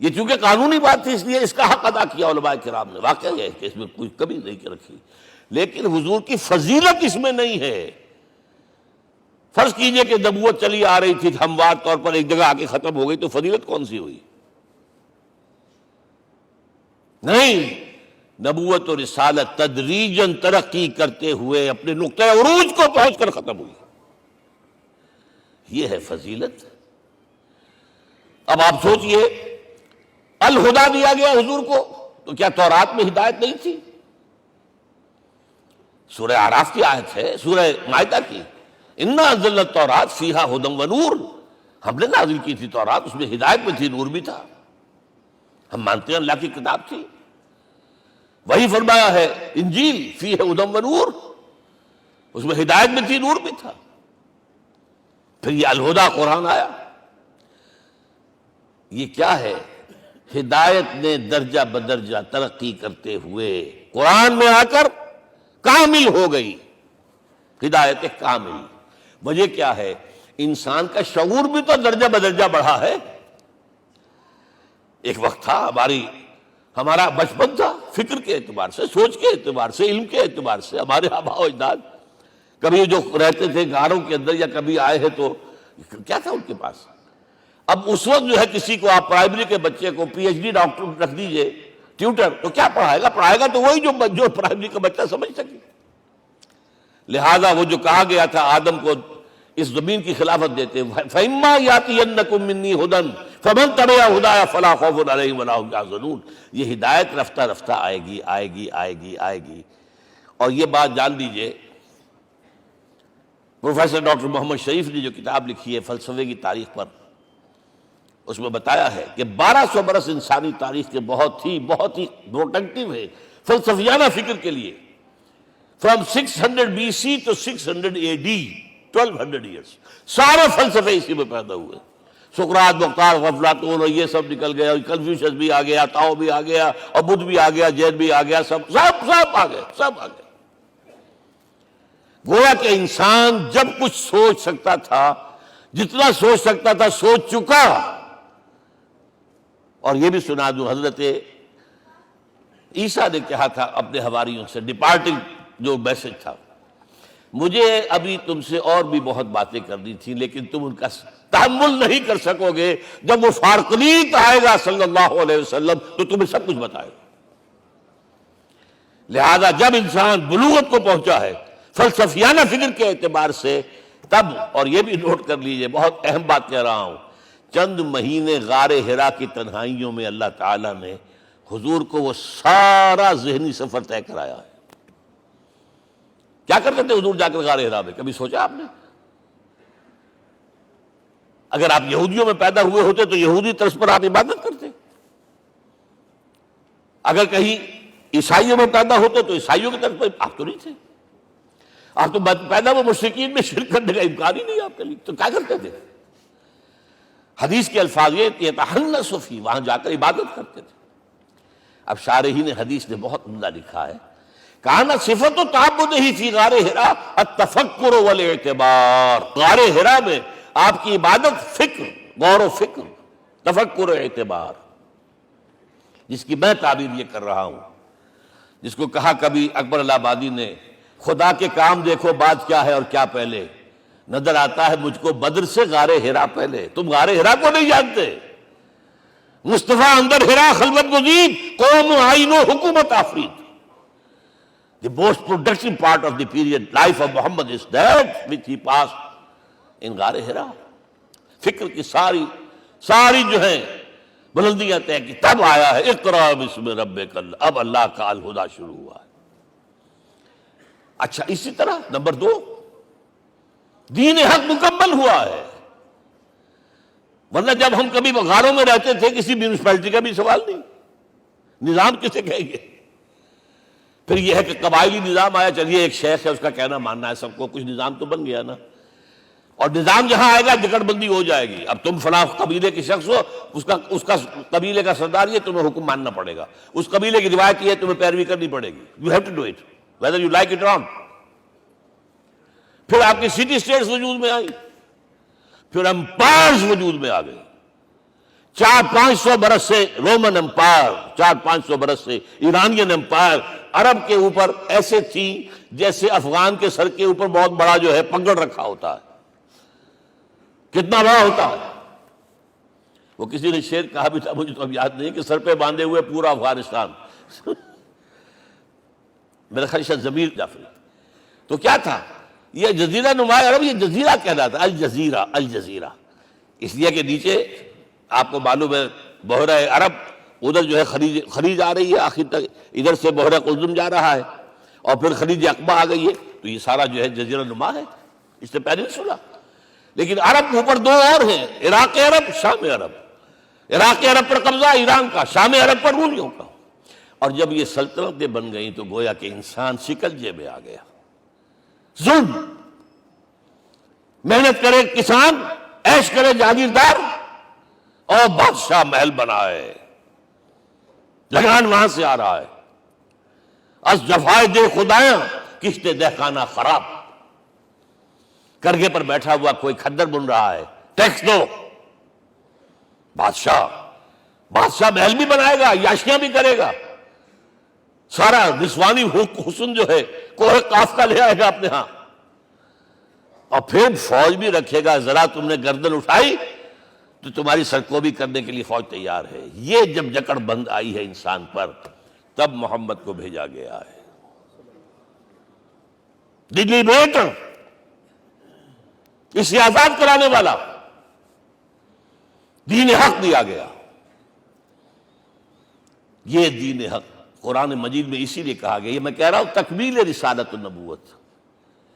یہ چونکہ قانونی بات تھی اس لیے اس کا حق ادا کیا علماء کرام نے، واقعہ یہ ہے کہ اس میں کوئی کمی نہیں رکھی، لیکن حضور کی فضیلت اس میں نہیں ہے۔ فرض کیجئے کہ نبوت چلی آ رہی تھی ہموار طور پر، ایک جگہ آ کے ختم ہو گئی، تو فضیلت کون سی ہوئی؟ نہیں، نبوت و رسالت تدریجاً ترقی کرتے ہوئے اپنے نقطۂ عروج کو پہنچ کر ختم ہوئی، یہ ہے فضیلت۔ اب آپ سوچئے، الہدا دیا گیا حضور کو، تو کیا تورات میں ہدایت نہیں تھی؟ سورہ اعراف کی آیت ہے، سورہ مائدہ کی، انا انزلنا التوراۃ فیہا ھدی ونور، ہم نے نازل کی تھی تورات، اس میں ہدایت بھی تھی، نور بھی تھا۔ ہم مانتے ہیں اللہ کی کتاب تھی۔ وہی فرمایا ہے انجیل فیہا ھدی ونور، اس میں ہدایت بھی تھی، نور بھی تھا۔ پھر یہ الہدا قرآن آیا، یہ کیا ہے؟ ہدایت نے درجہ بدرجہ ترقی کرتے ہوئے قرآن میں آ کر کامل ہو گئی، ہدایت کامل۔ وجہ کیا ہے؟ انسان کا شعور بھی تو درجہ بدرجہ بڑھا ہے۔ ایک وقت تھا ہمارا بچپن تھا، فکر کے اعتبار سے، سوچ کے اعتبار سے، علم کے اعتبار سے، ہمارے آباء و اجداد کبھی جو رہتے تھے غاروں کے اندر یا کبھی آئے ہیں تو کیا تھا ان کے پاس؟ اب اس وقت جو ہے کسی کو آپ پرائمری کے بچے کو پی ایچ ڈی ڈاکٹر رکھ دیجئے ٹیوٹر، تو کیا پڑھائے گا تو وہی جو پرائمری کا بچہ سمجھ سکے۔ لہذا وہ جو کہا گیا تھا آدم کو اس زمین کی خلافت دیتے، فَإِمَّا يَأْتِيَنَّكُم مِّنِّي هُدًى فَمَن تَبِعَ هُدَايَ فَلَا خَوْفٌ عَلَيْهِمْ وَلَا هُمْ يَحْزَنُونَ۔ یہ ہدایت رفتہ رفتہ آئے گی آئے گی۔ اور یہ بات جان لیجئے، پروفیسر ڈاکٹر محمد شریف نے جو کتاب لکھی ہے فلسفے کی تاریخ پر، اس میں بتایا ہے کہ 1200 برس انسانی تاریخ کے بہت ہی پروڈکٹیو ہے فلسفیانہ فکر کے لیے۔ From 600 BC to 600 AD 1200 years, سارے فلسفے اسی میں پیدا ہوئے۔ سقراط، مختار، افلاطون اور یہ سب نکل گئے، اور کنفیوشس بھی آ گیا، تاؤ بھی آ گیا، اور بدھ بھی آ گیا، جین بھی آ گیا، سب آ گئے۔ گویا کہ انسان جب کچھ سوچ سکتا تھا، جتنا سوچ سکتا تھا سوچ چکا، اور یہ بھی سنا دوں، حضرت عیسیٰ نے کہا تھا اپنے حواریوں سے، ڈپارٹنگ جو میسج تھا، مجھے ابھی تم سے اور بھی بہت باتیں کرنی تھی لیکن تم ان کا تحمل نہیں کر سکو گے، جب وہ فارقلیت آئے گا صلی اللہ علیہ وسلم تو تمہیں سب کچھ بتائے گا۔ لہذا جب انسان بلوغت کو پہنچا ہے فلسفیانہ فکر کے اعتبار سے، تب، اور یہ بھی نوٹ کر لیجئے، بہت اہم بات کہہ رہا ہوں، چند مہینے غار حرا کی تنہائیوں میں اللہ تعالیٰ نے حضور کو وہ سارا ذہنی سفر طے کرایا ہے۔ کیا کرتے تھے حضور جا کر غار حرا میں؟ کبھی سوچا آپ نے؟ اگر آپ یہودیوں میں پیدا ہوئے ہوتے تو یہودی طرز پر آپ عبادت کرتے، اگر کہیں عیسائیوں میں پیدا ہوتے تو عیسائیوں کی طرف پر آپ تو نہیں تھے، آپ تو پیدا وہ مشرکین میں شرک کرنے کا امکان ہی نہیں آپ کے لیے، تو کیا کرتے تھے؟ حدیث کے الفاظ یہ یتحنث فی، وہاں جا کر عبادت کرتے تھے۔ اب شارحین حدیث نے بہت عمدہ لکھا ہے، کان صفت تعبدہ فی غار حرا التفکر والاعتبار، غار حرا میں آپ کی عبادت فکر، غور و فکر، تفکر و اعتبار، جس کی میں تعبیر یہ کر رہا ہوں، جس کو کہا کبھی اکبر الہ آبادی نے، خدا کے کام دیکھو بعد کیا ہے اور کیا پہلے، نظر آتا ہے مجھ کو بدر سے غار حرا پہلے۔ تم غار حرا کو نہیں جانتے، مصطفیٰ اندر حرا خلوت گزید، قوم آئین و حکومت آفرید۔ The most productive part of the period life of Muhammad is that which he passed in غار حرا۔ فکر کی ساری جو ہیں بلندیاں طے کی، تب آیا ہے اقرا بسم ربک، اب اللہ کا الہدیٰ شروع ہوا ہے۔ اچھا، اسی طرح نمبر 2، دین حق مکمل ہوا ہے، ورنہ جب ہم کبھی غاروں میں رہتے تھے کسی میونسپلٹی کا بھی سوال نہیں، نظام کسے کہیں گے؟ پھر یہ ہے کہ قبائلی نظام آیا، چلیے ایک شیخ ہے اس کا کہنا ماننا ہے سب کو، کچھ نظام تو بن گیا نا، اور نظام جہاں آئے گا جکڑ بندی ہو جائے گی۔ اب تم فلاں قبیلے کے شخص ہو، اس کا قبیلے کا سردار یہ، تمہیں حکم ماننا پڑے گا، اس قبیلے کی روایت یہ ہے، تمہیں پیروی کرنی پڑے گی، you have to do it whether you like it or not۔ پھر آپ کی سٹی اسٹیٹس وجود میں آئی، پھر امپائرز وجود میں آ گئے، 400-500 برس سے رومن امپائر، 400-500 برس سے ایرانین امپائر عرب کے اوپر ایسے تھی جیسے افغان کے سر کے اوپر بہت بڑا جو ہے پگڑ رکھا ہوتا ہے، کتنا بڑا ہوتا ہے۔ وہ کسی نے شعر کہا بھی تھا، مجھے تو اب یاد نہیں، کہ سر پہ باندھے ہوئے پورا افغانستان، میرا خیال شاید ضمیر جعفری۔ تو کیا تھا یہ جزیرہ نما عرب، یہ جزیرہ کہلاتا ہے، الجزیرہ، الجزیرہ، اس لیے کہ نیچے آپ کو معلوم ہے بحیرہ عرب، ادھر جو ہے خلیج آ رہی ہے آخر تک، ادھر سے بحیرہ قلزم جا رہا ہے، اور پھر خلیج عقبہ آ گئی ہے، تو یہ سارا جو ہے جزیرہ نما ہے، اس سے پیننسولا۔ لیکن عرب کے اوپر 2 اور ہیں، عراق عرب، شام عرب۔ عراق عرب پر قبضہ ایران کا، شام عرب پر رومیوں کا۔ اور جب یہ سلطنتیں بن گئیں تو گویا کہ انسان شکنجے میں آ گیا، ظلم، محنت کرے کسان، عیش کرے جاگیردار، اور بادشاہ محل بنائے، لگان وہاں سے آ رہا ہے، از جفائے دے خدایاں کشتے دہقانہ خراب، کرگے پر بیٹھا ہوا کوئی کھدر بن رہا ہے، ٹیکس دو۔ بادشاہ محل بھی بنائے گا، یاشیاں بھی کرے گا، سارا نسوانی حسن جو ہے کوہ قاف کا لے آئے گا اپنے ہاں، اور پھر فوج بھی رکھے گا، ذرا تم نے گردن اٹھائی تو تمہاری سرکوبی کرنے کے لیے فوج تیار ہے۔ یہ جب جکڑ بند آئی ہے انسان پر، تب محمد کو بھیجا گیا ہے، لیبریٹر، اسے آزاد کرانے والا، دین حق دیا گیا۔ یہ دین حق قرآن مجید میں اسی لیے کہا گیا، یہ میں کہہ رہا ہوں تکمیل رسالت النبوت،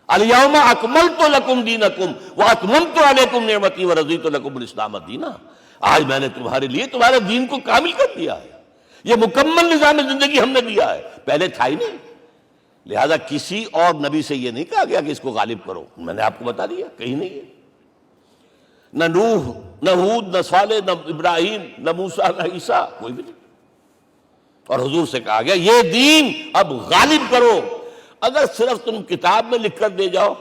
الیوم اکملت لکم دینکم واتممت علیکم نعمتی ورضیت لکم الاسلام دینا۔ آج میں نے تمہارے لیے تمہارے دین کو کامل کر دیا ہے، یہ مکمل نظام زندگی ہم نے دیا ہے، پہلے تھا ہی نہیں۔ لہذا کسی اور نبی سے یہ نہیں کہا گیا کہ اس کو غالب کرو، میں نے آپ کو بتا دیا کہیں نہیں ہے، نہ نوح، نہ ہود، نہ صالح، نہ ابراہیم، نہ موسیٰ، نہ عیسیٰ، کوئی بھی نہیں۔ اور حضور سے کہا گیا یہ دین اب غالب کرو۔ اگر صرف تم کتاب میں لکھ کر دے جاؤ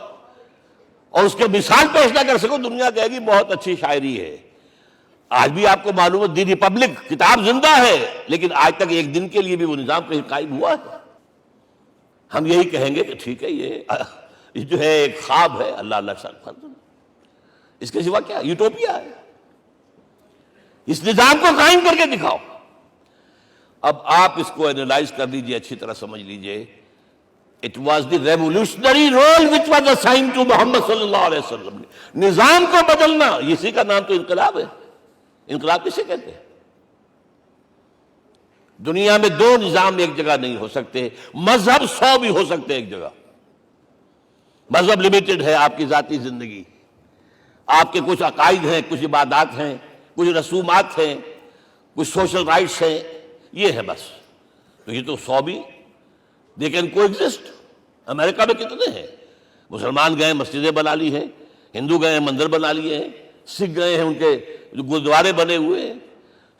اور اس کے مثال پیش نہ کر سکو، دنیا کہے گی بہت اچھی شاعری ہے، آج بھی آپ کو معلوم ہے دی ریپبلک کتاب زندہ ہے، لیکن آج تک ایک دن کے لیے بھی وہ نظام کہیں قائم ہوا ہے؟ ہم یہی کہیں گے کہ ٹھیک ہے، یہ جو ہے ایک خواب ہے، اللہ اللہ سر، اس کے سوا کیا یوٹوپیا ہے؟ اس نظام کو قائم کر کے دکھاؤ۔ اب آپ اس کو اینالائز کر لیجئے، اچھی طرح سمجھ لیجئے۔ It was the revolutionary role which was assigned to محمد صلی اللہ علیہ وسلم۔ نظام کو بدلنا، اسی کا نام تو انقلاب ہے۔ انقلاب کسے کہتے ہیں؟ دنیا میں دو نظام ایک جگہ نہیں ہو سکتے، مذہب 100 بھی ہو سکتے ایک جگہ۔ مذہب لمیٹڈ ہے، آپ کی ذاتی زندگی، آپ کے کچھ عقائد ہیں، کچھ عبادات ہیں، کچھ رسومات ہیں، کچھ سوشل رائٹس ہیں، یہ ہے بس۔ تو یہ تو 100 بھی دے کین کو ایگزسٹ۔ امریکہ میں کتنے ہیں؟ مسلمان گئے مسجدیں بنا لی ہیں، ہندو گئے مندر بنا لیے ہیں، سکھ گئے ہیں ان کے گردوارے بنے ہوئے ہیں،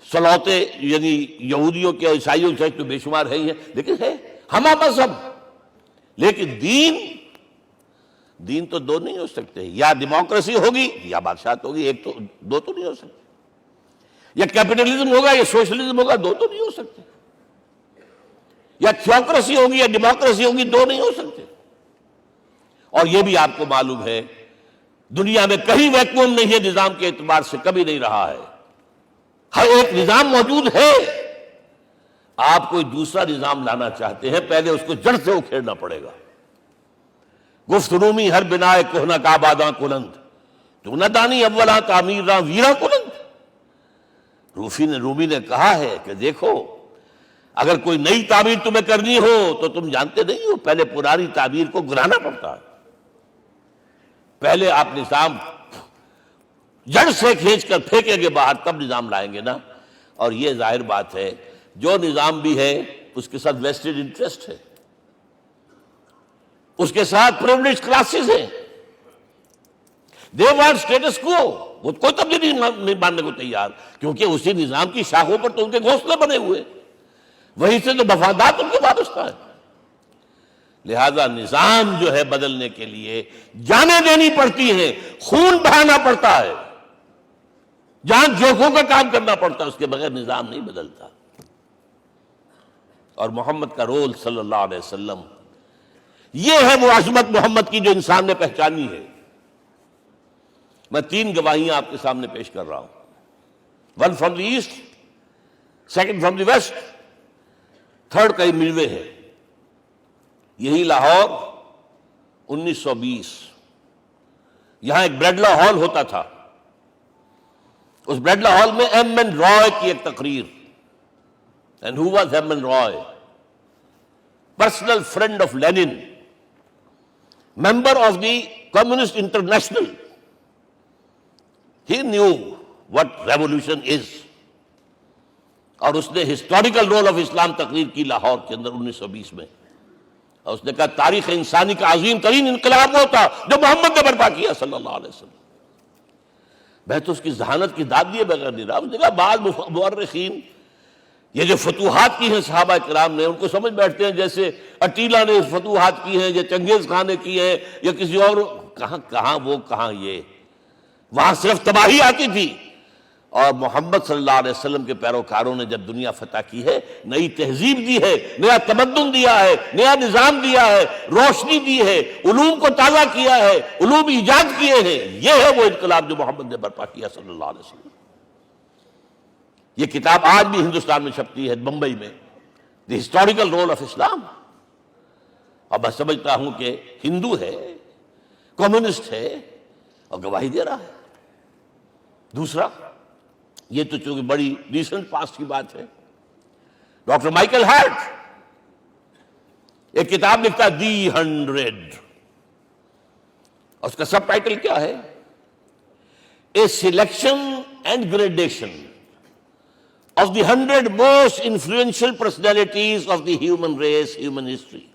سلوتے یعنی یہودیوں کے عیسائیوں کے تو بے شمار ہے ہی ہیں، لیکن ہے ہمہ مذہب۔ لیکن دین تو دو نہیں ہو سکتے، یا ڈیموکریسی ہوگی یا بادشاہت ہوگی، ایک تو دو تو نہیں ہو سکتے، یا کیپٹلزم ہوگا یا سوشلزم ہوگا، دو تو نہیں ہو سکتے، یا تھیوکریسی ہوگی یا ڈیموکریسی ہوگی، دو نہیں ہو سکتے۔ اور یہ بھی آپ کو معلوم ہے دنیا میں کہیں ویکیوم نہیں ہے نظام کے اعتبار سے، کبھی نہیں رہا ہے، ہر ایک نظام موجود ہے۔ آپ کوئی دوسرا نظام لانا چاہتے ہیں، پہلے اس کو جڑ سے اکھیڑنا پڑے گا۔ گفت رومی ہر بنائے کوہنا کا آباداں کلند، تو نہ دانی اولا تعمیر راں ویرا کلند۔ رومی نے کہا ہے کہ دیکھو، اگر کوئی نئی تعمیر تمہیں کرنی ہو تو تم جانتے نہیں ہو پہلے پرانی تعمیر کو گرانا پڑتا ہے، پہلے آپ نظام جڑ سے کھینچ کر پھینکیں گے باہر، تب نظام لائیں گے نا۔ اور یہ ظاہر بات ہے جو نظام بھی ہے اس کے ساتھ ویسٹڈ انٹرسٹ ہے، اس کے ساتھ پریولیجڈ کلاسز ہیں، دے وانٹ اسٹیٹس کو، وہ کوئی تبدیلی نہیں ماننے کو تیار، کیونکہ اسی نظام کی شاخوں پر تو ان کے گھونسلے بنے ہوئے، وہیں سے تو مفادات ان کے وابستہ ہے۔ لہذا نظام جو ہے بدلنے کے لیے جانیں دینی پڑتی ہیں، خون بہانا پڑتا ہے، جان جوکھوں کا کام کرنا پڑتا ہے، اس کے بغیر نظام نہیں بدلتا۔ اور محمد کا رول صلی اللہ علیہ وسلم، یہ ہے وہ عظمت محمد کی جو انسان نے پہچانی ہے۔ میں 3 گواہیاں آپ کے سامنے پیش کر رہا ہوں، 1 from the east, 2 from the west, 3 کئی ملوے ہے۔ یہی لاہور 1920، یہاں ایک بریڈلا ہال ہوتا تھا، اس بریڈلا ہال میں ایم این رائے کی ایک تقریر۔ And who was M N Roy? Personal friend of Lenin, member of the communist international. He knew what revolution is, اور اس نے ہسٹوریکل رول آف اسلام تقریر کی لاہور کے اندر 1920 میں، اور اس نے کہا تاریخ انسانی کا عظیم ترین انقلاب وہ تھا جو محمد نے برپا کیا صلی اللہ علیہ وسلم۔ میں تو اس کی ذہانت کی داد دیے بغیر نہیں رہا۔ اس نے کہا بعض مورخین یہ جو فتوحات کی ہیں صحابہ کرام نے، ان کو سمجھ بیٹھتے ہیں جیسے اٹیلا نے فتوحات کی ہیں یا چنگیز خان نے کی ہے یا کسی اور، کہاں وہ کہاں یہ، وہاں صرف تباہی آتی تھی، اور محمد صلی اللہ علیہ وسلم کے پیروکاروں نے جب دنیا فتح کی ہے، نئی تہذیب دی ہے، نیا تمدن دیا ہے، نیا نظام دیا ہے، روشنی دی ہے، علوم کو تازہ کیا ہے، علوم ایجاد کیے ہیں۔ یہ ہے وہ انقلاب جو محمد نے برپا کیا صلی اللہ علیہ وسلم۔ یہ کتاب آج بھی ہندوستان میں چھپتی ہے، بمبئی میں، دی ہسٹوریکل رول آف اسلام۔ اور میں سمجھتا ہوں کہ ہندو ہے، کمیونسٹ ہے، اور گواہی دے رہا ہے۔ دوسرا، یہ تو چونکہ بڑی ریسنٹ پاسٹ کی بات ہے، ڈاکٹر مائیکل ہارٹ ایک کتاب لکھتا دی 100، اور اس کا سب ٹائٹل کیا ہے؟ A selection and gradation of the 100 most influential personalities of the human race, human history۔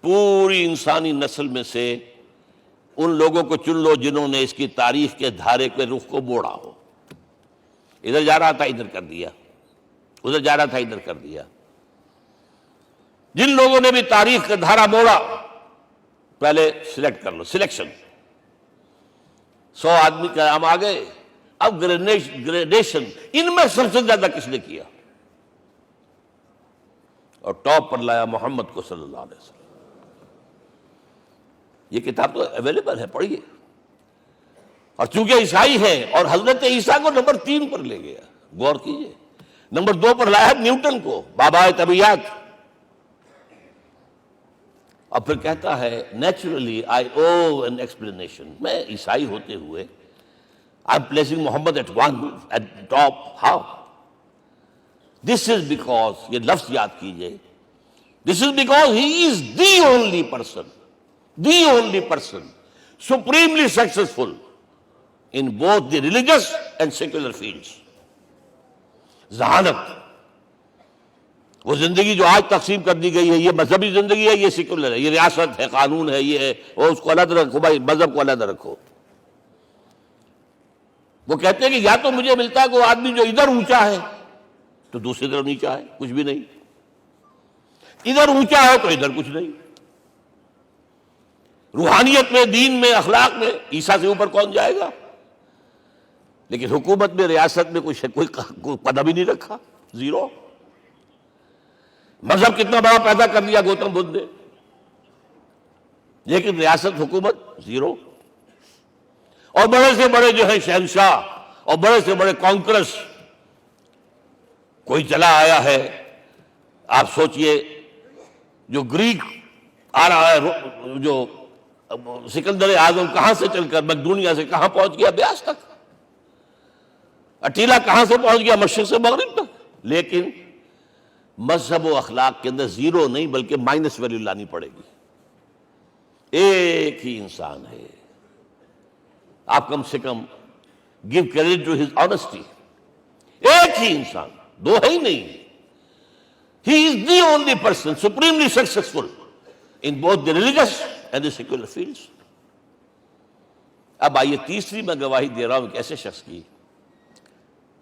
پوری انسانی نسل میں سے ان لوگوں کو چن لو جنہوں نے اس کی تاریخ کے دھارے کے رخ کو موڑا ہو۔ ادھر جا رہا تھا ادھر کر دیا، ادھر جا رہا تھا ادھر کر دیا۔ جن لوگوں نے بھی تاریخ کا دھارا موڑا، پہلے سلیکٹ کر لو، سلیکشن۔ 100 آدمی کا نام آ گئے، اب گریڈیشن ان میں سب سے زیادہ کس نے کیا؟ اور ٹاپ پر لایا محمد کو صلی اللہ علیہ وسلم. یہ کتاب تو اویلیبل ہے، پڑھیے. اور چونکہ عیسائی ہے اور حضرت عیسیٰ کو نمبر 3 پر لے گیا، غور کیجئے. نمبر 2 پر لایا نیوٹن کو، بابا طبیعت. اور پھر کہتا ہے naturally I owe an explanation. میں عیسائی ہوتے ہوئے I am placing Muhammad at one at top. How? This is because, یہ لفظ یاد کیجئے، this is because he is the only person supremely successful in both the religious and secular fields. ذہانت، وہ زندگی جو آج تقسیم کر دی گئی ہے، یہ مذہبی زندگی ہے، یہ سیکولر ہے، یہ ریاست ہے، قانون ہے، یہ ہے، اور اس کو علیحدہ رکھو بھائی، مذہب کو علیحدہ رکھو. وہ کہتے ہیں کہ یا تو مجھے ملتا ہے کہ وہ آدمی جو ادھر اونچا ہے تو دوسری طرف نیچا ہے، کچھ بھی نہیں. ادھر اونچا ہے تو ادھر کچھ نہیں. روحانیت میں، دین میں، اخلاق میں عیسیٰ سے اوپر کون جائے گا؟ لیکن حکومت میں، ریاست میں کوئی پدہ بھی نہیں رکھا، زیرو. مذہب کتنا بڑا پیدا کر لیا گوتم بدھ نے، لیکن ریاست، حکومت زیرو. اور بڑے سے بڑے جو ہے شہنشاہ اور بڑے سے بڑے کانکرس کوئی چلا آیا ہے. آپ سوچئے جو گریک آ رہا ہے، جو سکندر اعظم کہاں سے چل کر مقدونیہ سے کہاں پہنچ گیا؟ بیاس تک. اٹیلا کہاں سے پہنچ گیا؟ مشرق سے مغرب تک. لیکن مذہب و اخلاق کے اندر زیرو نہیں بلکہ مائنس ویلیو لانی پڑے گی. ایک ہی انسان ہے. آپ کم سے کم give credit to his honesty. ایک ہی انسان، دو ہے ہی نہیں. He is the only person supremely successful in both the religious and the secular fields. اب آئیے تیسری میں گواہی دے رہا ہوں ایک ایسے شخص کی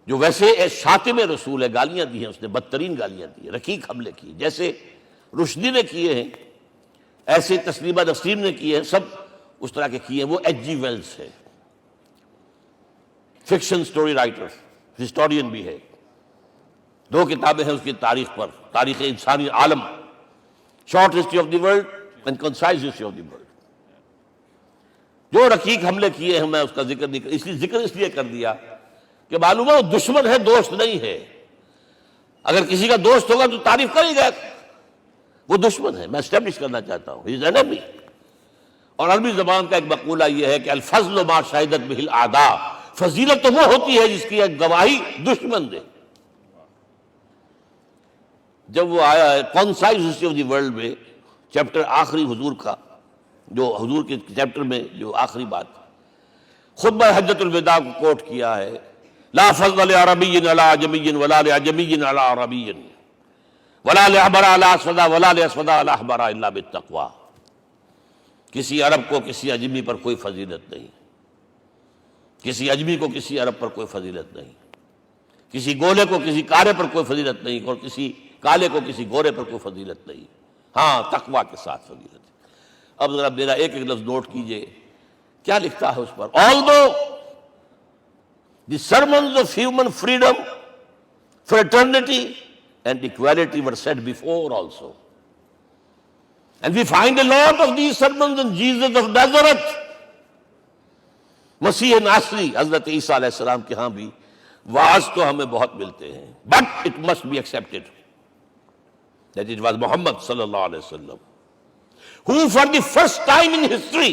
جو ویسے شاتم رسول ہے، گالیاں دی ہیں اس نے، بدترین گالیاں دی ہیں، رقیق حملے کی، جیسے رشدی نے کیے ہیں، ایسے تسلیمہ نسرین نے کیے ہیں، سب اس طرح کے کیے ہیں. وہ ایچ جی ویلز ہے، فکشن سٹوری رائٹر، ہسٹورین بھی ہے. 2 کتابیں ہیں اس کی تاریخ پر، تاریخ انسانی عالم، short history of the world and concise history of the world. جو رقیق حملے کیے ہیں میں اس کا ذکر نہیں، اس لیے کر دیا کہ معلوم ہے وہ دشمن ہے، دوست نہیں ہے. اگر کسی کا دوست ہوگا تو تعریف کرے گا. وہ دشمن ہے، میں اسٹیبلش کرنا چاہتا ہوں، ہی از انیمی. اور عربی زبان کا ایک مقولہ یہ ہے کہ الفضل ما شہدت بہ الاعداء. فضیلت تو وہ ہوتی ہے جس کی ایک گواہی دشمن دے. جب وہ آیا ہے concise history of the world میں، چیپٹر آخری حضور کا، جو حضور کے چیپٹر میں جو آخری بات خطبہ حجۃ الوداع کو کوٹ کیا ہے، لا فضل لعربی علی عجمی ولا لعجمی علی عربی ولا لأحمر علی اسود ولا لأسود علی احمر الا بالتقوی. کسی عرب کو کسی عجمی پر کوئی فضیلت نہیں، کسی عجمی کو کسی عرب پر کوئی فضیلت نہیں، کسی گولے کو کسی کالے پر کوئی فضیلت نہیں، اور کسی کالے کو کسی گورے پر کوئی فضیلت نہیں. ہاں، تقویٰ کے ساتھ فضیلت ہے. اب ذرا میرا ایک لفظ نوٹ کیجئے، کیا لکھتا ہے اس پر؟ Although the sermons of human freedom, fraternity and equality were said before also, and we find a lot of these sermons in Jesus of Nazareth. مسیح ناصری حضرت عیسیٰ علیہ السلام کے ہاں بھی وعظ تو ہمیں بہت ملتے ہیں، but it must be accepted that it was Muhammad صلی اللہ علیہ وسلم who for the first time in history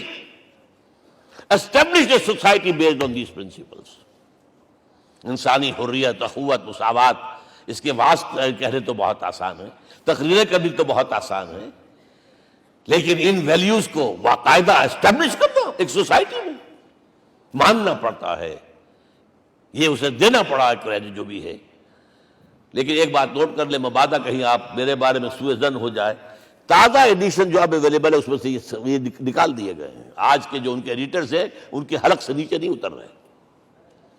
established a society based on these principles. انسانی حریت، اخوت، مساوات، اس کے وعظ کہنے تو بہت آسان ہے، تقریریں کرنی تو بہت آسان ہے، لیکن ان ویلیوز کو باقاعدہ اسٹیبلش کرنا ایک سوسائٹی میں ماننا پڑتا ہے. یہ اسے دینا پڑا ہے کریڈٹ جو بھی ہے. لیکن ایک بات نوٹ کر لیں، مبادہ کہیں آپ میرے بارے میں سوء ظن ہو جائے، تازہ ایڈیشن جو اب اویلیبل ہے اس میں سے یہ نکال دیے گئے ہیں. آج کے جو ان کے ایڈیٹرز ہیں ان کے حلق سے نیچے نہیں اتر رہے.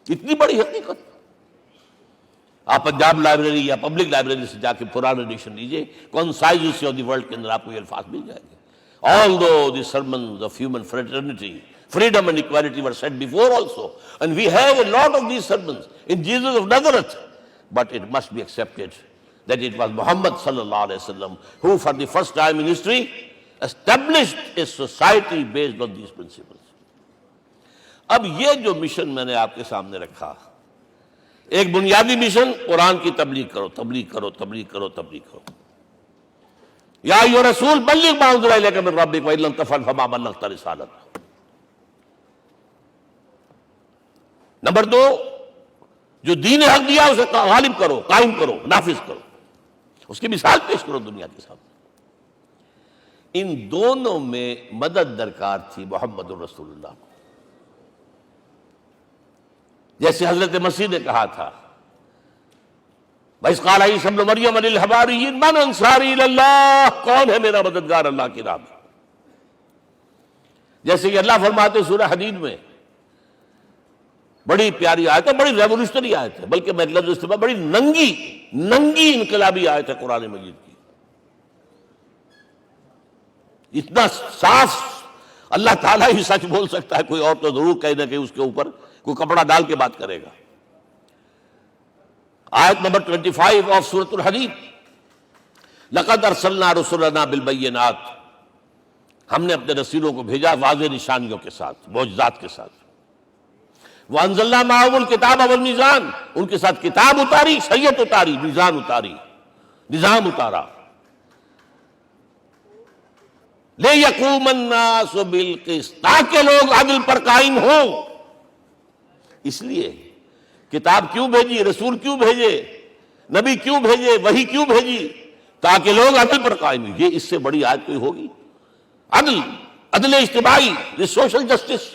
اتنی بڑی حقیقت. آپ پنجاب لائبریری یا پبلک لائبریری سے جا کے پرانا ایڈیشن لیجئے، concise history of the world کے اندر آپ کو یہ الفاظ مل جائیں گے. Although the sermons of human fraternity, freedom and equality were said before also. And we have a lot of these sermons in Jesus of Nazareth. But it must be accepted that it was Muhammad sallallahu alaihi wasallam who for the first time in history established a society based on these principles. اب یہ جو مشن میں نے آپ کے سامنے رکھا، ایک بنیادی مشن قرآن کی تبلیغ کرو، تبلیغ کرو، تبلیغ کرو، تبلیغ کرو. یا ایھا رسول بلغ ما انزل الیک من ربک وان لم تفعل فما بلغت رسالتہ. نمبر 2، جو دین حق دیا اسے غالب کرو، قائم کرو، نافذ کرو، اس کی مثال پیش کرو دنیا کے سامنے. ان دونوں میں مدد درکار تھی محمد الرسول اللہ کو. جیسے حضرت مسیح نے کہا تھا، وَإِذْ قَالَ عِيسَىٰ ابْنُ مَرْيَمَ لِلْحَوَارِيِّينَ مَنْ أَنصَارِي إِلَى اللَّهِ، کون ہے میرا مددگار اللہ کی راہ میں. جیسے کہ اللہ فرماتے سورہ حدید میں، بڑی پیاری آیت ہے، بڑی ریولوشنری آیت ہے، بلکہ میں لفظ استعمال، بڑی ننگی انقلابی آیت ہے قرآن مجید کی. اتنا صاف اللہ تعالیٰ ہی سچ بول سکتا ہے، کوئی اور تو ضرور کہیں نہ کہیں اس کے اوپر کوئی کپڑا ڈال کے بات کرے گا. آیت نمبر 25 آف سورۃ الحدید، لقد ارسلنا رسلنا بالبینات، ہم نے اپنے رسولوں کو بھیجا واضح نشانیوں کے ساتھ، معجزات کے ساتھ. وانزلنا معهم الکتاب والمیزان، ان کے ساتھ کتاب اتاری، شریعت اتاری، میزان اتاری، نظام اتارا. لِيَقُومَ النَّاسُ بِالْقِسْطِ، تاکہ لوگ عدل پر قائم ہوں. اس لیے کتاب کیوں بھیجی، رسول کیوں بھیجے، نبی کیوں بھیجے، وحی کیوں بھیجی؟ تاکہ لوگ عدل پر قائم ہوں. یہ اس سے بڑی آیت کوئی ہوگی؟ عدل اجتماعی، سوشل جسٹس.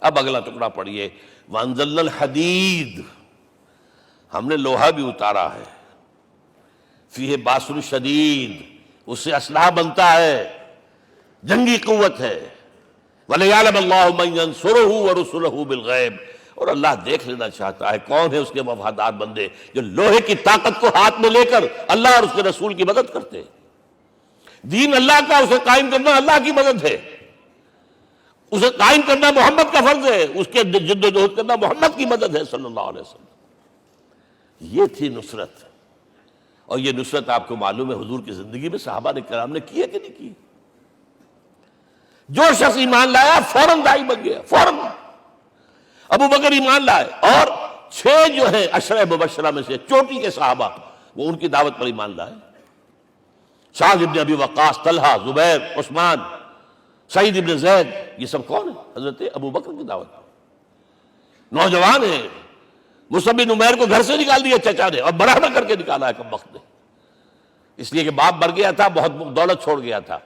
اب اگلا ٹکڑا پڑھیے، وَأَنزَلْنَا الْحَدِيدَ، ہم نے لوہا بھی اتارا ہے. فِيهِ بَأْسٌ شَدِيدٌ، اس سے اسلحہ بنتا ہے، جنگی قوت ہے. وَلِيَعْلَمَ اللَّهُ مَن يَنصُرُهُ وَرُسُلَهُ بِالْغَيْبِ، اور اللہ دیکھ لینا چاہتا ہے کون ہے اس کے وفادار بندے جو لوہے کی طاقت کو ہاتھ میں لے کر اللہ اور اس کے رسول کی مدد کرتے ہیں. دین اللہ کا، اسے قائم کرنا اللہ کی مدد ہے، اسے قائم کرنا محمد کا فرض ہے، اس کے جد و جہد کرنا محمد کی مدد ہے صلی اللہ علیہ وسلم. یہ تھی نصرت. اور یہ نصرت آپ کو معلوم ہے حضور کی زندگی میں صحابہ نے کرام نے کی ہے کہ نہیں کی؟ جو شخص ایمان لایا فوراً داعی بن گیا، فوراً. ابو بکر ایمان لائے، اور 6 جو ہیں عشرہ مبشرہ میں سے چوٹی کے صحابہ، وہ ان کی دعوت پر ایمان لائے. سعد ابن ابی وقاص، طلحہ، زبیر، عثمان، سعید ابن زید، یہ سب کون ہیں؟ حضرت ابو بکر کی دعوت. نوجوان ہیں. مصعب بن عمیر کو گھر سے نکال دیا چچا نے، اور برہنہ کر کے نکالا ہے کم وقت نے، اس لیے کہ باپ مر گیا تھا، بہت دولت چھوڑ گیا تھا.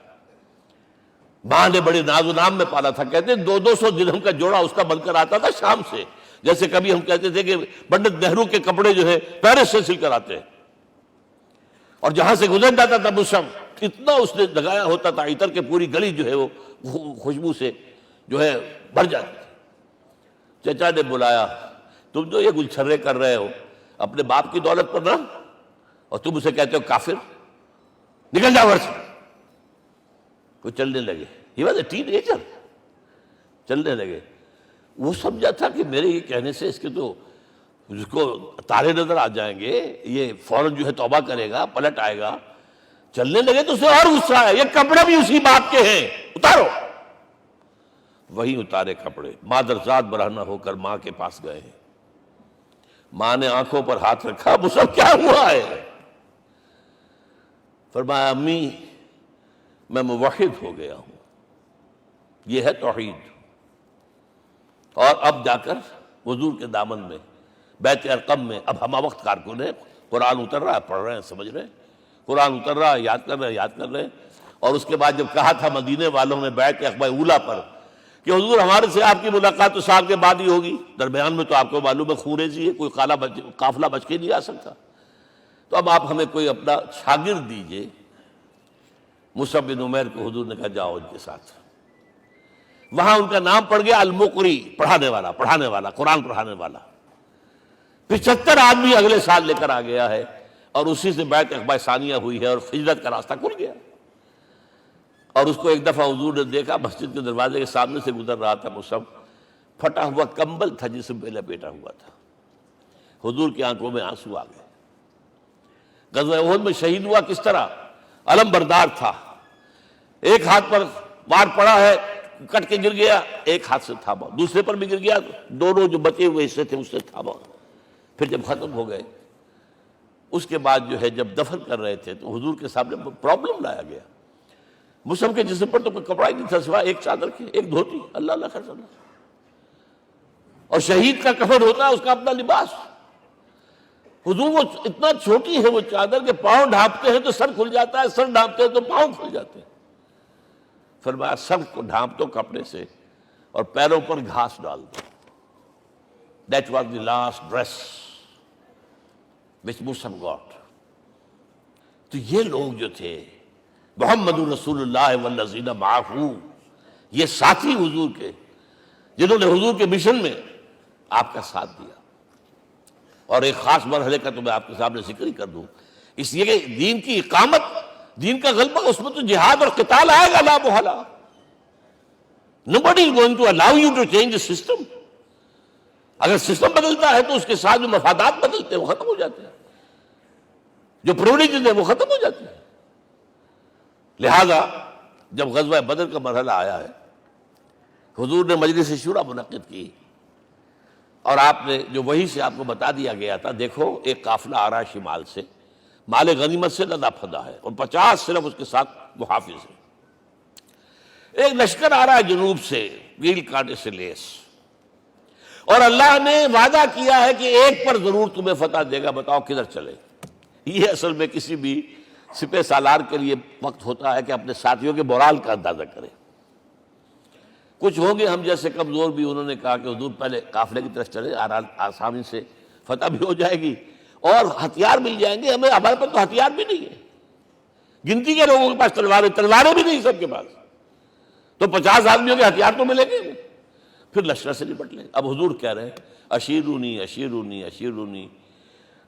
ماں نے بڑے ناز و نام میں پالا تھا. کہتے 200 درہم کا جوڑا اس کا بن کر آتا تھا شام سے. جیسے کبھی ہم کہتے تھے کہ پنڈت نہرو کے کپڑے جو ہے پیرس سے سل کر آتے ہیں. اور جہاں سے گزر جاتا تھا مصعب، اتنا اس نے لگایا ہوتا تھا عطر کے پوری گلی جو ہے وہ خوشبو سے جو ہے بھر جاتی تھی. چچا نے بلایا، تم جو یہ گلچھرے کر رہے ہو اپنے باپ کی دولت پر نہ، اور تم اسے کہتے ہو کافر، نکل جاؤ گھر سے. وہ چلنے لگے. He was a teenager. چلنے لگے. وہ سمجھا تھا کہ میرے یہ کہنے سے اس کے تو اس کو تارے نظر آ جائیں گے، یہ فوراً جو ہے توبہ کرے گا، پلٹ آئے گا. چلنے لگے تو اسے اور غصہ آیا، یہ کپڑے بھی اسی باپ کے ہیں، اتارو. وہی اتارے کپڑے. مادرزاد برہنہ ہو کر ماں کے پاس گئے. ماں نے آنکھوں پر ہاتھ رکھا، مصعب کیا ہوا ہے؟ فرمایا امی میں موحد ہو گیا ہوں. یہ ہے توحید. اور اب جا کر حضور کے دامن میں بیت ارقم میں اب ہمہ وقت کارکن ہے. قرآن اتر رہا ہے، پڑھ رہے ہیں، سمجھ رہے ہیں. قرآن اتر رہا ہے، یاد کر رہے ہیں، یاد کر رہے ہیں. اور اس کے بعد جب کہا تھا مدینے والوں نے بیعت عقبہ اولیٰ پر کہ حضور ہمارے سے آپ کی ملاقات تو سال کے بعد ہی ہوگی، درمیان میں تو آپ کو معلوم ہے خونریزی ہے، کوئی قافلہ بچ کے نہیں آ سکتا، تو اب آپ ہمیں کوئی اپنا شاگرد دیجئے. مصعب بن عمیر کو حضور نے کہا جاؤ ان کے ساتھ. وہاں ان کا نام پڑ گیا المقری، پڑھانے والا، قرآن پڑھانے والا. 75 آدمی اگلے سال لے کر آ گیا ہے، اور اسی سے بیعت عقبہ ثانیہ ہوئی ہے، اور ہجرت کا راستہ کھل گیا. اور اس کو ایک دفعہ حضور نے دیکھا، مسجد کے دروازے کے سامنے سے گزر رہا تھا مصعب، پھٹا ہوا کمبل تھا جس میں لپیٹا ہوا تھا. حضور کی آنکھوں میں آنسو آ گئے. غزوہ احد میں شہید ہوا کس طرح؟ علم بردار تھا، ایک ہاتھ پر وار پڑا ہے، کٹ کے گر گیا، ایک ہاتھ سے تھاما، دوسرے پر بھی گر گیا، دونوں جو بچے ہوئے حصے تھے اس سے تھاما. پھر جب ختم ہو گئے اس کے بعد جو ہے جب دفن کر رہے تھے تو حضور کے سامنے پرابلم لایا گیا. مصعب کے جسم پر تو کوئی کپڑا ہی نہیں تھا سوائے ایک چادر کی، ایک دھوتی. اللہ اللہ خیر اللہ. اور شہید کا کفن ہوتا ہے اس کا اپنا لباس. حضور وہ اتنا چھوٹی ہے وہ چادر کہ پاؤں ڈھانپتے ہیں تو سر کھل جاتا ہے، سر ڈھانپتے ہیں تو پاؤں کھل جاتے ہیں. فرمایا سر کو ڈھانپ دو کپڑے سے اور پیروں پر گھاس ڈال دو. That was the last dress which Musab got. تو یہ لوگ جو تھے محمد رسول اللہ والذین معہ، یہ ساتھی حضور کے جنہوں نے حضور کے مشن میں آپ کا ساتھ دیا. اور ایک خاص مرحلے کا تو میں آپ کے سامنے ذکر ہی کر دوں، اس لیے کہ دین کی اقامت، دین کا غلبہ، اس میں تو جہاد اور قتال آئے گا لا محالہ. Nobody is going to allow you to change the system. اگر سسٹم بدلتا ہے تو اس کے ساتھ جو مفادات بدلتے ہیں وہ ختم ہو جاتے ہیں، جو پرولیجز ہیں وہ ختم ہو جاتے ہیں. لہذا جب غزوہ بدر کا مرحلہ آیا ہے، حضور نے مجلس شورا منعقد کی اور آپ نے جو وحی سے آپ کو بتا دیا گیا تھا، دیکھو ایک قافلہ آ رہا ہے شمال سے، مال غنیمت سے لدا پھدا ہے اور 50 صرف اس کے ساتھ محافظ ہیں. ایک لشکر آ رہا ہے جنوب سے گیل کانٹے سے لیس، اور اللہ نے وعدہ کیا ہے کہ ایک پر ضرور تمہیں فتح دے گا، بتاؤ کدھر چلے. یہ اصل میں کسی بھی سپہ سالار کے لیے وقت ہوتا ہے کہ اپنے ساتھیوں کے مورال کا اندازہ کرے. کچھ ہوں گے ہم جیسے کمزور بھی، انہوں نے کہا کہ حضور پہلے قافلے کی طرف چلے، آسانی سے فتح بھی ہو جائے گی اور ہتھیار مل جائیں گے ہمیں. ہمارے پاس تو ہتھیار بھی نہیں ہے، گنتی کے لوگوں کے پاس تلواریں بھی نہیں سب کے پاس، تو 50 آدمیوں کے ہتھیار تو ملیں گے. پھر لشکر سے نپٹ لیں. اب حضور کہہ رہے ہیں اشیرونی اشیرونی اشیرونی.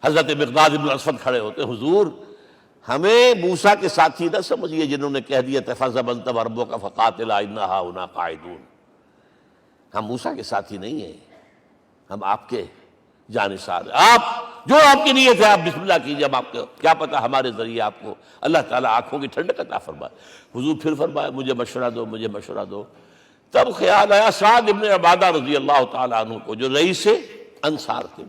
حضرت مقداد بن اسود کھڑے ہوتے، حضور ہمیں موسیٰ کے ساتھی نہ سمجھیے جنہوں نے کہہ دیا فَاذْهَبْ أَنْتَ وَرَبُّكَ فَقَاتِلَا إِنَّا هَاهُنَا قَاعِدُونَ. ہم موسیٰ کے ساتھی نہیں ہیں، ہم آپ کے جانثار ہیں. آپ جو آپ کی نیت ہے آپ بسم اللہ کیجیے، ہم آپ کو کیا پتہ ہمارے ذریعے آپ کو اللہ تعالیٰ آنکھوں کی ٹھنڈک عطا فرمائے. حضور پھر فرمایا مجھے مشورہ دو، مجھے مشورہ دو. تب خیال آیا سعد ابن عبادہ رضی اللہ تعالیٰ عنہ کو، جو رئیس انصار تھے،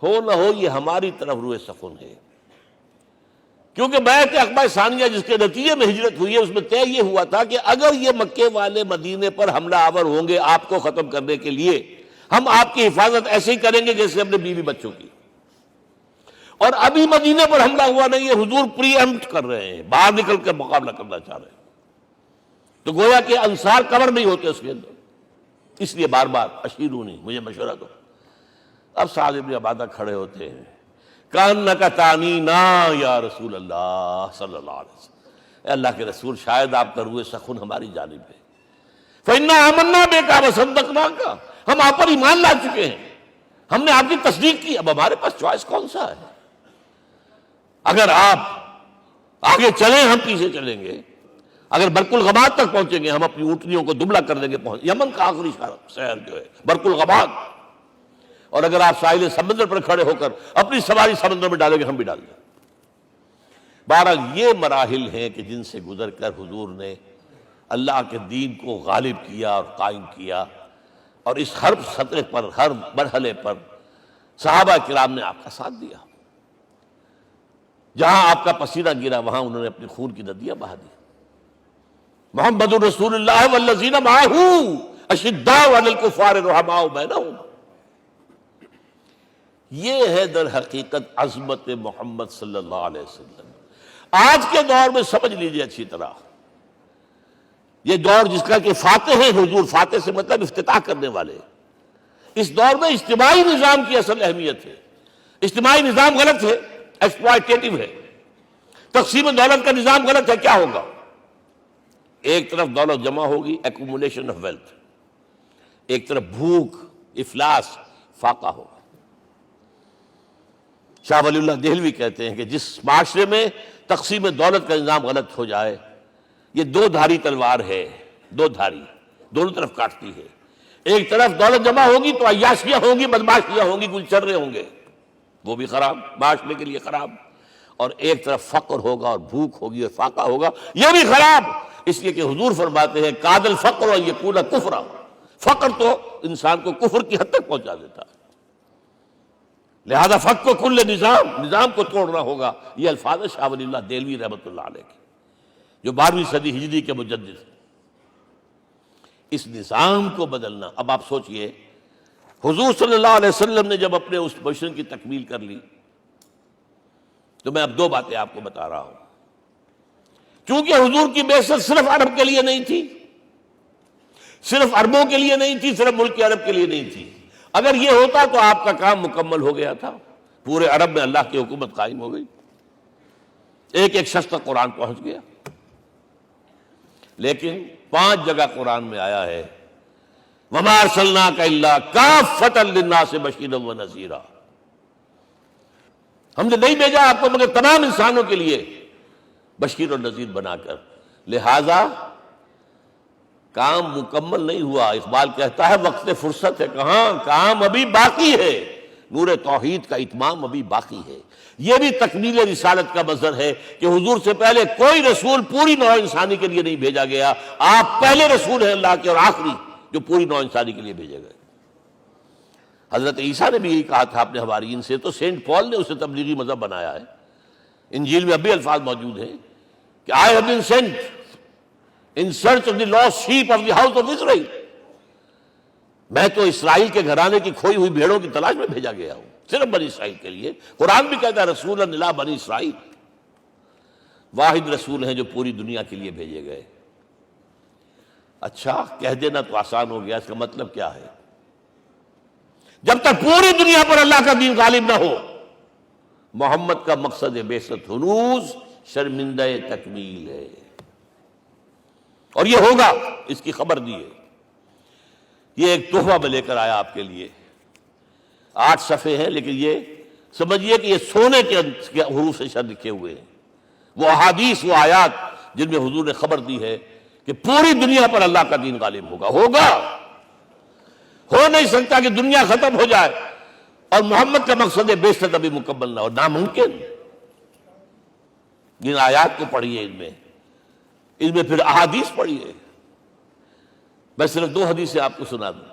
ہو نہ ہو یہ ہماری طرف روئے سخن ہے، کیونکہ بیعت عقبہ ثانیہ جس کے نتیجے میں ہجرت ہوئی ہے اس میں طے یہ ہوا تھا کہ اگر یہ مکے والے مدینے پر حملہ آور ہوں گے آپ کو ختم کرنے کے لیے، ہم آپ کی حفاظت ایسے ہی کریں گے جیسے اپنے بیوی بچوں کی. اور ابھی مدینے پر حملہ ہوا نہیں ہے، حضور پری ایمپٹ کر رہے ہیں، باہر نکل کر مقابلہ کرنا چاہ رہے ہیں. تو گویا کہ انصار کور نہیں ہوتے اس کے اندر، اس لیے بار بار اشیرونی، مجھے مشورہ دو. اب سعد بن عبادہ کھڑے ہوتے ہیں، کانک تعنینا یا رسول اللہ صلی اللہ علیہ وسلم، اے اللہ کے رسول شاید آپ کا روئے سخن ہماری جانب ہے. فإنا آمنا بک وصدقناک، ہم آپ پر ایمان لا چکے ہیں، ہم نے آپ کی تصدیق کی، اب ہمارے پاس چوائس کون سا ہے؟ اگر آپ آگے چلیں ہم پیچھے چلیں گے، اگر برق الغماد تک پہنچیں گے ہم اپنی اونٹنیوں کو دبلا کر دیں گے. یمن کا آخری شہر جو ہے برق الغماد، اور اگر آپ ساحل سمندر پر کھڑے ہو کر اپنی سواری سمندر میں ڈالیں گے ہم بھی ڈال دیں. بہرحال یہ مراحل ہیں کہ جن سے گزر کر حضور نے اللہ کے دین کو غالب کیا اور قائم کیا، اور اس ہر سطح پر، ہر مرحلے پر صحابہ کرام نے آپ کا ساتھ دیا. جہاں آپ کا پسینہ گرا وہاں انہوں نے اپنی خون کی ندیاں بہا دی. محمد رسول اللہ والذین معہ اشداء علی الکفار رحماء بینہم. یہ ہے در حقیقت عظمت محمد صلی اللہ علیہ وسلم. آج کے دور میں سمجھ لیجئے اچھی طرح، یہ دور جس کا کہ فاتح ہے حضور، فاتح سے مطلب افتتاح کرنے والے، اس دور میں اجتماعی نظام کی اصل اہمیت ہے. اجتماعی نظام غلط ہے، ایکسپلائٹیٹو ہے. تقسیم دولت کا نظام غلط ہے. کیا ہوگا؟ ایک طرف دولت جمع ہوگی، ایکومولیشن آف ویلتھ، ایک طرف بھوک، افلاس، فاقہ ہوگا. شاہ ولی اللہ دہلوی کہتے ہیں کہ جس معاشرے میں تقسیم دولت کا نظام غلط ہو جائے یہ دو دھاری تلوار ہے، دو دھاری، دونوں طرف کاٹتی ہے۔ ایک طرف دولت جمع ہوگی تو عیاشیاں ہوں گی، بدماشیاں ہوں گی، گلچرے ہوں گے، وہ بھی خراب، معاشرے کے لیے خراب، اور ایک طرف فقر ہوگا اور بھوک ہوگی اور فاقہ ہوگا، یہ بھی خراب۔ اس لیے کہ حضور فرماتے ہیں کاد الفقر ان یکون کفرا، فقر تو انسان کو کفر کی حد تک پہنچا دیتا ہے، لہذا فقر کو کل نظام کو توڑنا ہوگا۔ یہ الفاظ شاہ ولی اللہ دہلوی رحمۃ اللہ علیہ کے، جو 12ویں صدی ہجری کے مجدد ہیں۔ اس نظام کو بدلنا، اب آپ سوچئے حضور صلی اللہ علیہ وسلم نے جب اپنے اس مشن کی تکمیل کر لی، تو میں اب دو باتیں آپ کو بتا رہا ہوں۔ چونکہ حضور کی بعثت صرف عرب کے لیے نہیں تھی، صرف عربوں کے لیے نہیں تھی، صرف ملک عرب کے لیے نہیں تھی۔ اگر یہ ہوتا تو آپ کا کام مکمل ہو گیا تھا، پورے عرب میں اللہ کی حکومت قائم ہو گئی، ایک ایک شخص تک قرآن پہنچ گیا۔ لیکن 5 جگہ قرآن میں آیا ہے وَمَا أَرْسَلْنَاكَ إِلَّا كَافَّةً لِلنَّاسِ بَشِيرًا وَنَذِيرًا، ہم نے نہیں بھیجا آپ کو مگر تمام انسانوں کے لیے بشیر اور نذیر بنا کر۔ لہذا کام مکمل نہیں ہوا۔ اقبال کہتا ہے وقت فرصت ہے کہاں، کام ابھی باقی ہے، نور توحید کا اتمام ابھی باقی ہے۔ یہ بھی تکمیل رسالت کا مظہر ہے کہ حضور سے پہلے کوئی رسول پوری نوع انسانی کے لیے نہیں بھیجا گیا، آپ پہلے رسول ہیں اللہ کے اور آخری جو پوری نوع انسانی کے لیے بھیجے گئے۔ حضرت عیسیٰ نے بھی یہی کہا تھا اپنے حواریین سے، تو سینٹ پال نے اسے تبلیغی مذہب بنایا ہے۔ انجیل میں اب بھی الفاظ موجود ہیں کہ I have been sent in search of the lost sheep of the house of Israel، میں تو اسرائیل کے گھرانے کی کھوئی ہوئی بھیڑوں کی تلاش میں بھیجا گیا ہوں، صرف بنی اسرائیل کے لیے۔ قرآن بھی کہتا ہے رسولا الی بنی اسرائیل، واحد رسول ہیں جو پوری دنیا کے لیے بھیجے گئے۔ اچھا کہہ دینا تو آسان ہو گیا، اس کا مطلب کیا ہے؟ جب تک پوری دنیا پر اللہ کا دین غالب نہ ہو، محمد کا مقصد بعثت ہنوز شرمندہ تکمیل ہے، اور یہ ہوگا، اس کی خبر دی ہے۔ یہ ایک تحفہ میں لے کر آیا آپ کے لیے، 8 صفحے ہیں، لیکن یہ سمجھیے کہ یہ سونے کے حروف سے شر لکھے ہوئے ہیں، وہ احادیث، وہ آیات جن میں حضور نے خبر دی ہے کہ پوری دنیا پر اللہ کا دین غالب ہوگا۔ ہو نہیں سکتا کہ دنیا ختم ہو جائے اور محمد کا مقصد بعثت ابھی مکمل نہ ہو، ناممکن۔ جن آیات کو پڑھیے، ان میں پھر احادیث پڑھیے۔ میں صرف 2 حدیثیں آپ کو سنا دوں۔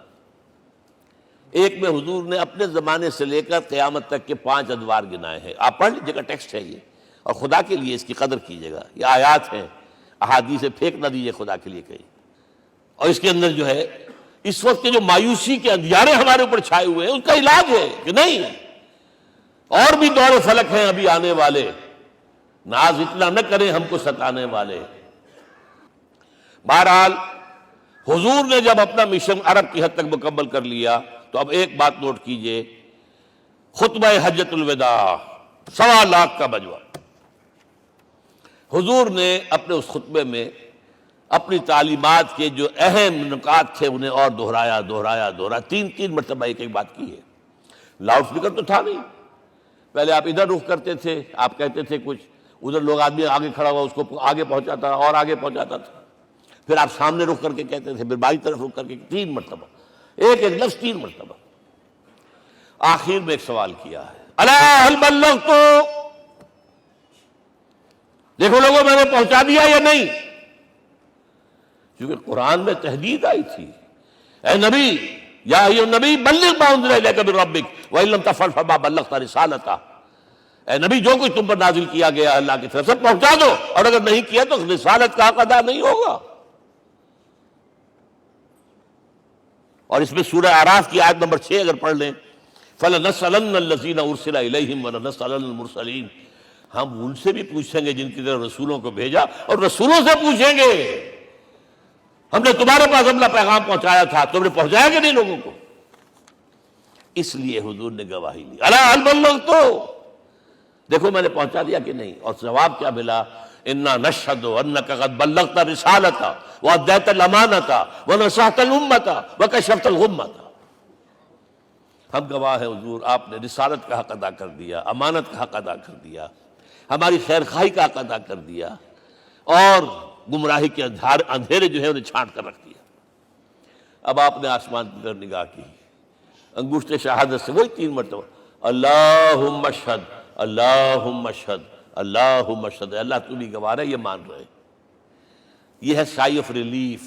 ایک میں حضور نے اپنے زمانے سے لے کر قیامت تک کے 5 ادوار گنائے ہیں، آپ پڑھ لیجیے گا، ٹیکسٹ ہے یہ، اور خدا کے لیے اس کی قدر کیجیے گا، یہ آیات ہیں، احادیث پھینک نہ دیجیے خدا کے لیے کہیں۔ اور اس کے اندر جو ہے اس وقت کے جو مایوسی کے اندھیارے ہمارے اوپر چھائے ہوئے ہیں، اس کا علاج ہے کہ نہیں، اور بھی دور فلک ہیں ابھی آنے والے، ناز اتنا نہ کریں ہم کو ستانے والے۔ بہرحال حضور نے جب اپنا مشن عرب کی حد تک مکمل کر لیا، تو اب ایک بات نوٹ کیجئے، خطبہ حجۃ الوداع 1.25 لاکھ کا بجوا، حضور نے اپنے اس خطبے میں اپنی تعلیمات کے جو اہم نکات تھے انہیں اور دہرایا، 3 مرتبہ ایک بات کی ہے۔ لاؤڈ اسپیکر تو تھا نہیں، پہلے آپ ادھر رخ کرتے تھے، آپ کہتے تھے کچھ، ادھر لوگ آدمی آگے کھڑا ہوا اس کو آگے پہنچاتا اور آگے پہنچاتا تھا، پھر آپ سامنے رخ کر کے کہتے تھے، پھر بائیں طرف رخ کر کے 3 مرتبہ، ایک لفظ 3 مرتبہ۔ آخر میں ایک سوال کیا ہے، الا هل بلغت، دیکھو لوگوں میں نے پہنچا دیا یا نہیں؟ کیونکہ قرآن میں تحدید آئی تھی، اے نبی، یا ایھا النبی بلغ ما انزل الیک من ربک وان لم تفعل فما بلغت رسالتہ، اے نبی جو کچھ تم پر نازل کیا گیا اللہ کی طرف سے پہنچا دو، اور اگر نہیں کیا تو رسالت کا حق ادا نہیں ہوگا۔ اور اس میں سورہ اعراف کی آیت نمبر 6 اگر پڑھ لیں، فَلَنَسْأَلَنَّ الَّذِينَ أُرْسِلَ إِلَيْهِمْ وَلَنَسْأَلَنَّ الْمُرْسَلِينَ، ہم ان سے بھی پوچھیں گے جن کی طرف رسولوں کو بھیجا، اور رسولوں سے پوچھیں گے ہم نے تمہارے پاس اپنا پیغام پہنچایا تھا، تم نے پہنچایا کہ نہیں لوگوں کو؟ اس لیے حضور نے گواہی لی، الا هل بلغت، دیکھو میں نے پہنچا دیا کہ نہیں؟ اور جواب کیا ملا؟ انا نشہد انک قد بلغت الرسالۃ وادیت الامانۃ ونصحت الامۃ وکشفت الغمۃ، ہم گواہ ہیں حضور آپ نے رسالت کا حق ادا کر دیا، امانت کا حق ادا کر دیا، ہماری خیر خواہی کا حق ادا کر دیا، اور گمراہی کے اندھیرے جو ہے انہیں چھانٹ کر رکھ دیا۔ اب آپ نے آسمان کی طرف نگاہ کی، انگشت شہادت سے وہی 3 مرتبہ اللہم اشہد اللہم اشہد اللہم اشہد، اللہ تو بھی گواہ ہے، یہ مان رہے۔ یہ ہے سائی آف ریلیف،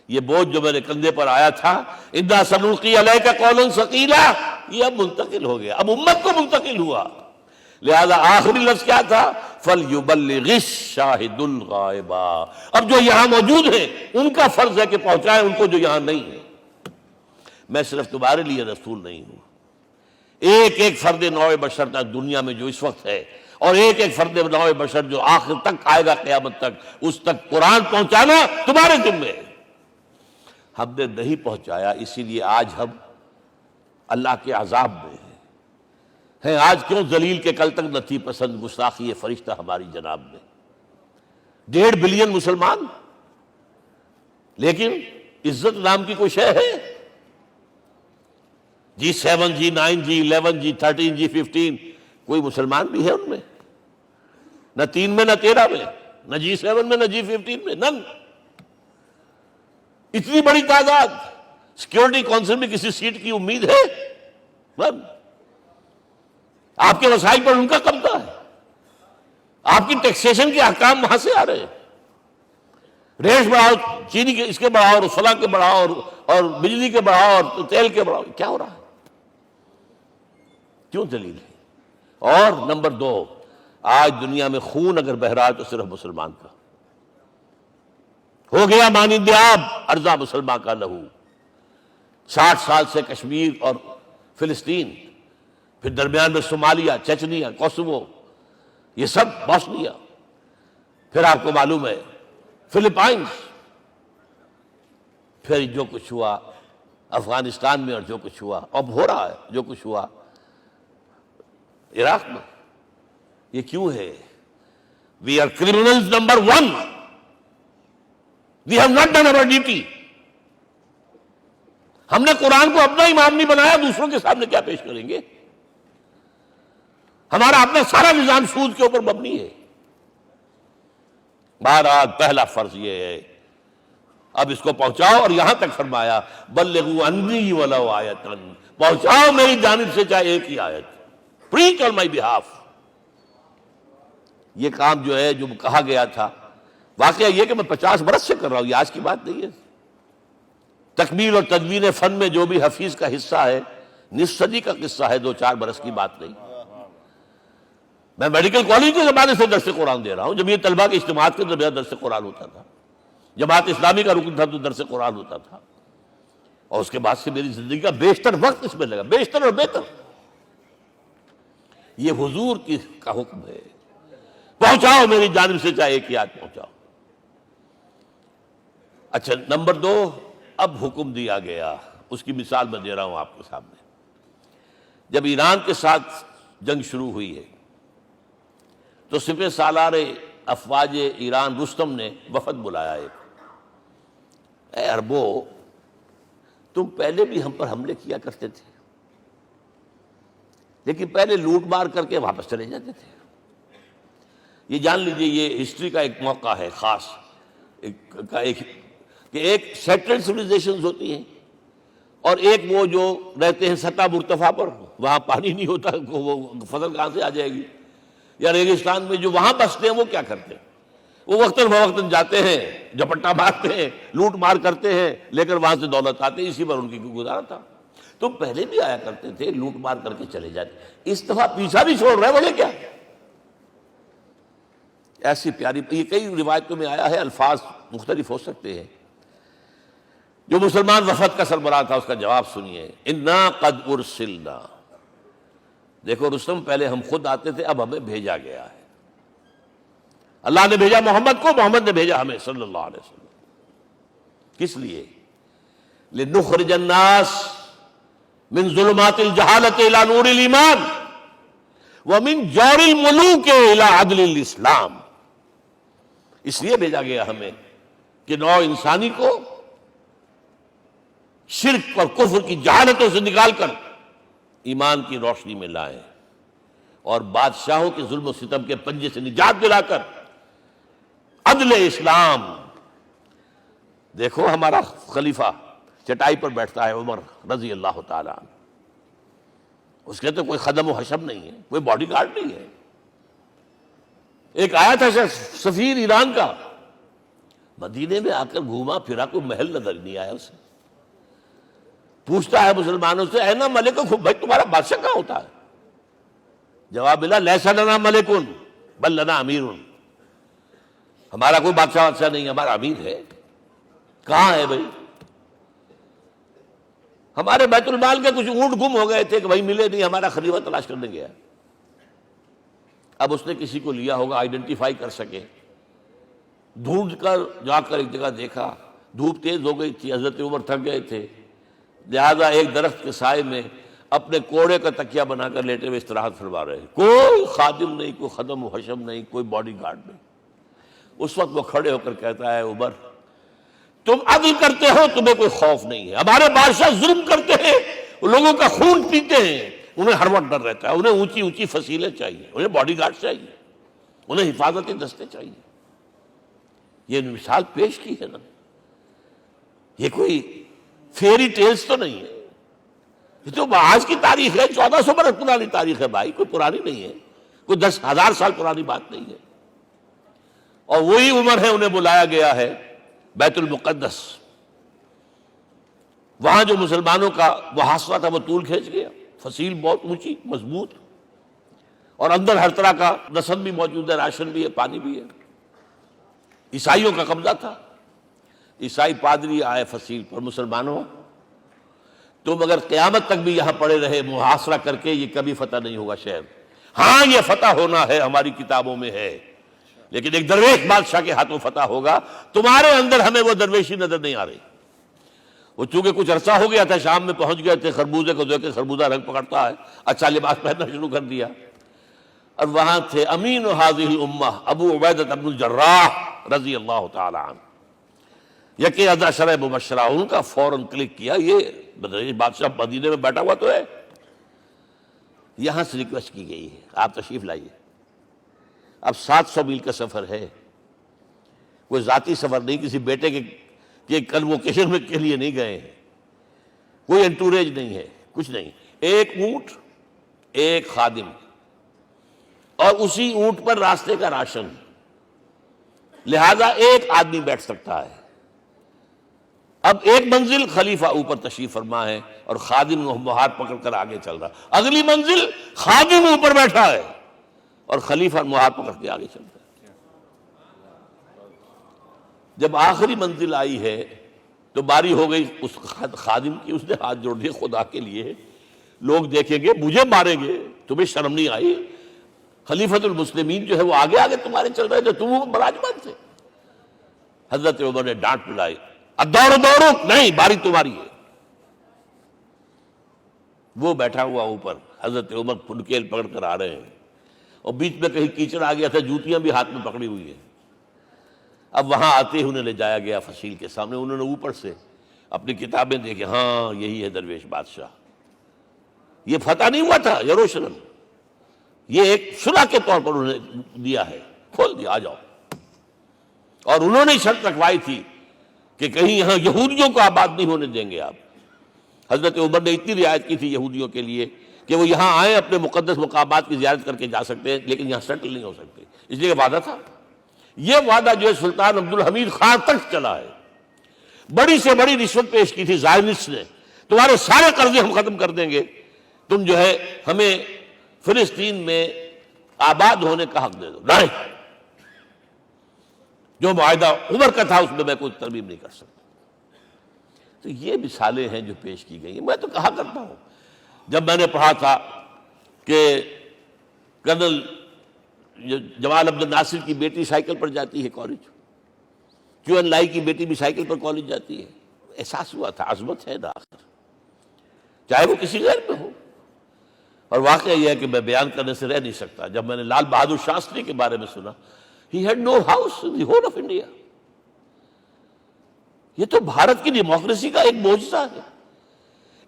یہ بوجھ جو میرے کندھے پر آیا تھا اِنَّا سَنُلْقِي عَلَيْكَ قَوْلًا ثَقِيلًا، یہ اب منتقل ہو گیا، اب امت کو منتقل ہوا۔ لہذا آخری لفظ کیا تھا؟ فَلْيُبَلِّغِ الشَّاهِدُ الْغَائِبَ، اب جو یہاں موجود ہیں ان کا فرض ہے کہ پہنچائیں ان کو جو یہاں نہیں ہے۔ میں صرف تمہارے لیے رسول نہیں ہوں، ایک ایک فرد نوع بشر تک دنیا میں جو اس وقت ہے، اور ایک ایک فرد نوع بشر جو آخر تک آئے گا قیامت تک، اس تک قرآن پہنچانا تمہارے ذمہ ہے۔ ہم نے نہیں پہنچایا، اسی لیے آج ہم اللہ کے عذاب میں ہیں۔ آج کیوں ذلیل کے کل تک نہ تھی پسند گستاخی فرشتہ ہماری جناب میں؟ 1.5 بلین مسلمان، لیکن عزت نام کی کوئی شے ہے؟ G7 G9 G11 G13 G15 کوئی مسلمان بھی ہے ان میں؟ نہ 3 میں نہ 13 میں، نہ G7 میں نہ G15 میں، نن۔ اتنی بڑی تعداد، سیکیورٹی کونسل میں کسی سیٹ کی امید ہے؟ نن۔ آپ کے وسائل پر ان کا قبضہ ہے، آپ کی ٹیکسیشن کے احکام وہاں سے آ رہے ہیں۔ ریٹس بڑھاؤ، چینی کے اس کے بڑھاؤ، اور فلاں کے بڑھاؤ، اور بجلی کے بڑھاؤ، اور تیل کے بڑھاؤ، کیا ہو رہا ہے؟ کیوں ذلیل ہے؟ اور نمبر 2، آج دنیا میں خون اگر بہ رہا ہے تو صرف مسلمان کا ہو گیا، مانند آب ارزا مسلمان کا لہو۔ 60 سال سے کشمیر اور فلسطین، پھر درمیان میں صومالیہ، چچنیا، کوسوو، یہ سب بوسنیا، پھر آپ کو معلوم ہے فلپائنز، پھر جو کچھ ہوا افغانستان میں، اور جو کچھ ہوا اب ہو رہا ہے، جو کچھ ہوا عراق میں۔ یہ کیوں ہے؟ We are criminals number 1. We have not done our duty. ہم نے قرآن کو اپنا امام نہیں بنایا، دوسروں کے سامنے کیا پیش کریں گے؟ ہمارا اپنا سارا نظام سود کے اوپر مبنی ہے۔ بہرحال پہلا فرض یہ ہے، اب اس کو پہنچاؤ، اور یہاں تک فرمایا بلغوا عنی ولو آیۃ، پہنچاؤ میری جانب سے چاہے ایک ہی آیت، preach on my behalf۔ یہ کام جو ہے جو کہا گیا تھا، واقعہ یہ کہ میں 50 برس سے کر رہا ہوں، یہ آج کی بات نہیں ہے۔ تکمیل اور تدوین فن میں جو بھی حفیظ کا حصہ ہے، نصف صدی کا قصہ ہے، 2-4 برس کی بات نہیں۔ میں میڈیکل کالج کے زمانے سے درس قرآن دے رہا ہوں، جب یہ طلبہ کے اجتماعات کے درمیان درس قرآن ہوتا تھا، جماعت اسلامی کا رکن تھا تو درس قرآن ہوتا تھا، اور اس کے بعد سے میری زندگی کا بیشتر وقت اس میں لگا، بیشتر اور بہتر۔ یہ حضور کا حکم ہے، پہنچاؤ میری جانب سے چاہے ایک آیت پہنچاؤ۔ اچھا، نمبر 2، اب حکم دیا گیا، اس کی مثال میں دے رہا ہوں آپ کے سامنے۔ جب ایران کے ساتھ جنگ شروع ہوئی ہے تو سپہ سالار افواج ایران رستم نے وفد بلایا ایک، اے عربو، تم پہلے بھی ہم پر حملے کیا کرتے تھے، لیکن پہلے لوٹ مار کر کے واپس چلے جاتے تھے۔ یہ جان لیجئے، یہ ہسٹری کا ایک موقع ہے خاص، کہ ایک سیٹلڈ سویلائزیشنز ہوتی ہیں، اور ایک وہ جو رہتے ہیں سطح مرتفع پر، وہاں پانی نہیں ہوتا، وہ فصل کہاں سے آ جائے گی، یا ریگستان میں جو وہاں بستے ہیں وہ کیا کرتے ہیں؟ وہ وقتاً فوقتاً جاتے ہیں، جھپٹا مارتے ہیں، لوٹ مار کرتے ہیں، لے کر وہاں سے دولت آتے ہیں، اسی پر ان کی گزارا تھا۔ تم پہلے بھی آیا کرتے تھے، لوٹ مار کر کے چلے جاتے، اس دفعہ پیچھا بھی چھوڑ رہے، وجہ کیا؟ ایسی پیاری، یہ کئی روایتوں میں آیا ہے، الفاظ مختلف ہو سکتے ہیں۔ جو مسلمان وفد کا سربراہ تھا اس کا جواب سنیے، انا قد ارسلنا، دیکھو رستم، پہلے ہم خود آتے تھے، اب ہمیں بھیجا گیا ہے، اللہ نے بھیجا محمد کو، محمد نے بھیجا ہمیں صلی اللہ علیہ وسلم۔ کس لیے؟ لنخرج الناس من ظلمات الجہالت الى نور الایمان ومن جور الملوک الى عدل الاسلام۔ اس لیے بھیجا گیا ہمیں کہ نوع انسانی کو شرک اور کفر کی جہالتوں سے نکال کر ایمان کی روشنی میں لائیں، اور بادشاہوں کے ظلم و ستم کے پنجے سے نجات دلا کر عدل اسلام. دیکھو ہمارا خلیفہ چٹائی پر بیٹھتا ہے عمر رضی اللہ تعالی عنہ، اس کے تو کوئی خدم و حشم نہیں ہے، کوئی باڈی گارڈ نہیں ہے. ایک آیا تھا سفیر ایران کا، مدینے میں آ کر گھوما پھرا، کوئی محل نظر نہیں آیا اسے. پوچھتا ہے مسلمانوں سے اینا ملک، بھائی تمہارا بادشاہ کہاں ہوتا ہے؟ جواب ملا لیسا لنا ملکن بل لنا امیر، ہمارا کوئی بادشاہ نہیں، ہمارا امیر ہے. کہاں ہے بھائی؟ ہمارے بیت المال کے کچھ اونٹ گم ہو گئے تھے کہ بھائی ملے نہیں، ہمارا خلیفہ تلاش کرنے گیا. اب اس نے کسی کو لیا ہوگا آئیڈینٹیفائی کر سکے، ڈھونڈ کر جا کر ایک جگہ دیکھا، دھوپ تیز ہو گئی تھی، حضرت عمر تھک گئے تھے، لہذا ایک درخت کے سائے میں اپنے کوڑے کا تکیہ بنا کر لیٹے ہوئے استراحت فرما رہے ہیں. کوئی خادم نہیں، کوئی خدم و حشم نہیں، کوئی باڈی گارڈ نہیں. اس وقت وہ کھڑے ہو کر کہتا ہے عمر تم عدل کرتے ہو، تمہیں کوئی خوف نہیں ہے. ہمارے بادشاہ ظلم کرتے ہیں، وہ لوگوں کا خون پیتے ہیں، انہیں ہر وقت ڈر رہتا ہے، انہیں اونچی اونچی فصیلیں چاہیے، انہیں باڈی گارڈ چاہیے، انہیں حفاظتی دستے چاہیے. یہ مثال پیش کی ہے نا، یہ کوئی فیری ٹیلز تو نہیں ہے، یہ تو آج کی تاریخ ہے، 1400 برس پرانی تاریخ ہے بھائی، کوئی پرانی نہیں ہے، کوئی 10,000 سال پرانی بات نہیں ہے. اور وہی عمر ہے، انہیں بلایا گیا ہے بیت المقدس. وہاں جو مسلمانوں کا محاصرہ تھا وہ طول کھینچ گیا، فصیل بہت اونچی مضبوط، اور اندر ہر طرح کا رسد بھی موجود ہے، راشن بھی ہے، پانی بھی ہے. عیسائیوں کا قبضہ تھا. عیسائی پادری آئے فصیل پر، مسلمانوں تم اگر قیامت تک بھی یہاں پڑے رہے محاصرہ کر کے، یہ کبھی فتح نہیں ہوگا شہر. ہاں یہ فتح ہونا ہے، ہماری کتابوں میں ہے، لیکن ایک درویش بادشاہ کے ہاتھوں فتح ہوگا. تمہارے اندر ہمیں وہ درویشی نظر نہیں آ رہی. وہ چونکہ کچھ عرصہ ہو گیا تھا، شام میں پہنچ گئے تھے، خربوزے کو دیکھ کے خربوزہ رنگ پکڑتا ہے، اچھا لباس پہننا شروع کر دیا. اور وہاں تھے امین هذه الامہ ابو عبیدہ بن الجراح رضی اللہ تعالی عنہ، یکی 10 مبشرہ. ان کا فوراً کلک کیا، یہ بادشاہ مدینے میں بیٹھا ہوا تو ہے. یہاں سے ریکویسٹ کی گئی ہے آپ تشریف لائیے. اب 700 میل کا سفر ہے، کوئی ذاتی سفر نہیں، کسی بیٹے کے کنووکیشن میں کے لیے نہیں گئے ہیں، کوئی انٹوریج نہیں ہے، کچھ نہیں. ایک اونٹ، ایک خادم، اور اسی اونٹ پر راستے کا راشن، لہذا ایک آدمی بیٹھ سکتا ہے. اب ایک منزل خلیفہ اوپر تشریف فرما ہے اور خادم ہاتھ پکڑ کر آگے چل رہا. اگلی منزل خادم اوپر بیٹھا ہے اور خلیفہ ہاتھ پکڑ کے آگے چل رہا ہے. جب آخری منزل آئی ہے تو باری ہو گئی اس خادم کی. اس نے ہاتھ جوڑ دیے، خدا کے لیے لوگ دیکھیں گے، مجھے ماریں گے، تمہیں شرم نہیں آئی؟ خلیفۃ المسلمین جو ہے وہ آگے آگے تمہارے چل رہے تھے، تم براجمان تھے. حضرت عمر نے ڈانٹ پلائی، اب دوڑو نہیں، باری تمہاری ہے. وہ بیٹھا ہوا اوپر، حضرت عمر پھنکیل پکڑ کر آ رہے ہیں، اور بیچ میں کہیں کیچڑ آ گیا تھا، جوتیاں بھی ہاتھ میں پکڑی ہوئی ہیں. اب وہاں آتے ہی انہیں لے جایا گیا فصیل کے سامنے. انہوں نے اوپر سے اپنی کتابیں دیکھیں، ہاں یہی ہے درویش بادشاہ. یہ فتح نہیں ہوا تھا یروشلم، یہ ایک صلح کے طور پر انہوں نے دیا ہے، کھول دیا، آ جاؤ. اور انہوں نے شرط رکھوائی تھی کہ کہیں یہاں یہودیوں کو آباد نہیں ہونے دیں گے آپ. حضرت عمر نے اتنی رعایت کی تھی یہودیوں کے لیے کہ وہ یہاں آئیں، اپنے مقدس مقامات کی زیارت کر کے جا سکتے ہیں، لیکن یہاں سیٹل نہیں ہو سکتے. اس لیے وعدہ تھا. یہ وعدہ جو ہے سلطان عبدالحمید خان تک چلا ہے. بڑی سے بڑی رشوت پیش کی تھی زائنسٹ نے، تمہارے سارے قرضے ہم ختم کر دیں گے، تم جو ہے ہمیں فلسطین میں آباد ہونے کا حق دے دو. نہیں، جو معاہدہ عمر کا تھا اس میں کوئی ترمیم نہیں کر سکتا. تو یہ مثالیں ہیں جو پیش کی گئی ہیں. میں تو کہا کرتا ہوں، جب میں نے پڑھا تھا کہ کرنل جمال عبد الناصر کی بیٹی سائیکل پر جاتی ہے کالج، کیو این لائی کی بیٹی بھی سائیکل پر کالج جاتی ہے، احساس ہوا تھا عظمت ہے نا آخر، چاہے وہ کسی غیر میں ہو. اور واقعہ یہ ہے کہ میں بیان کرنے سے رہ نہیں سکتا. جب میں نے لال بہادر شاستری کے بارے میں سنا، he had no house in the whole of India. یہ تو بھارت کی ڈیموکریسی کا ایک معجزہ ہے.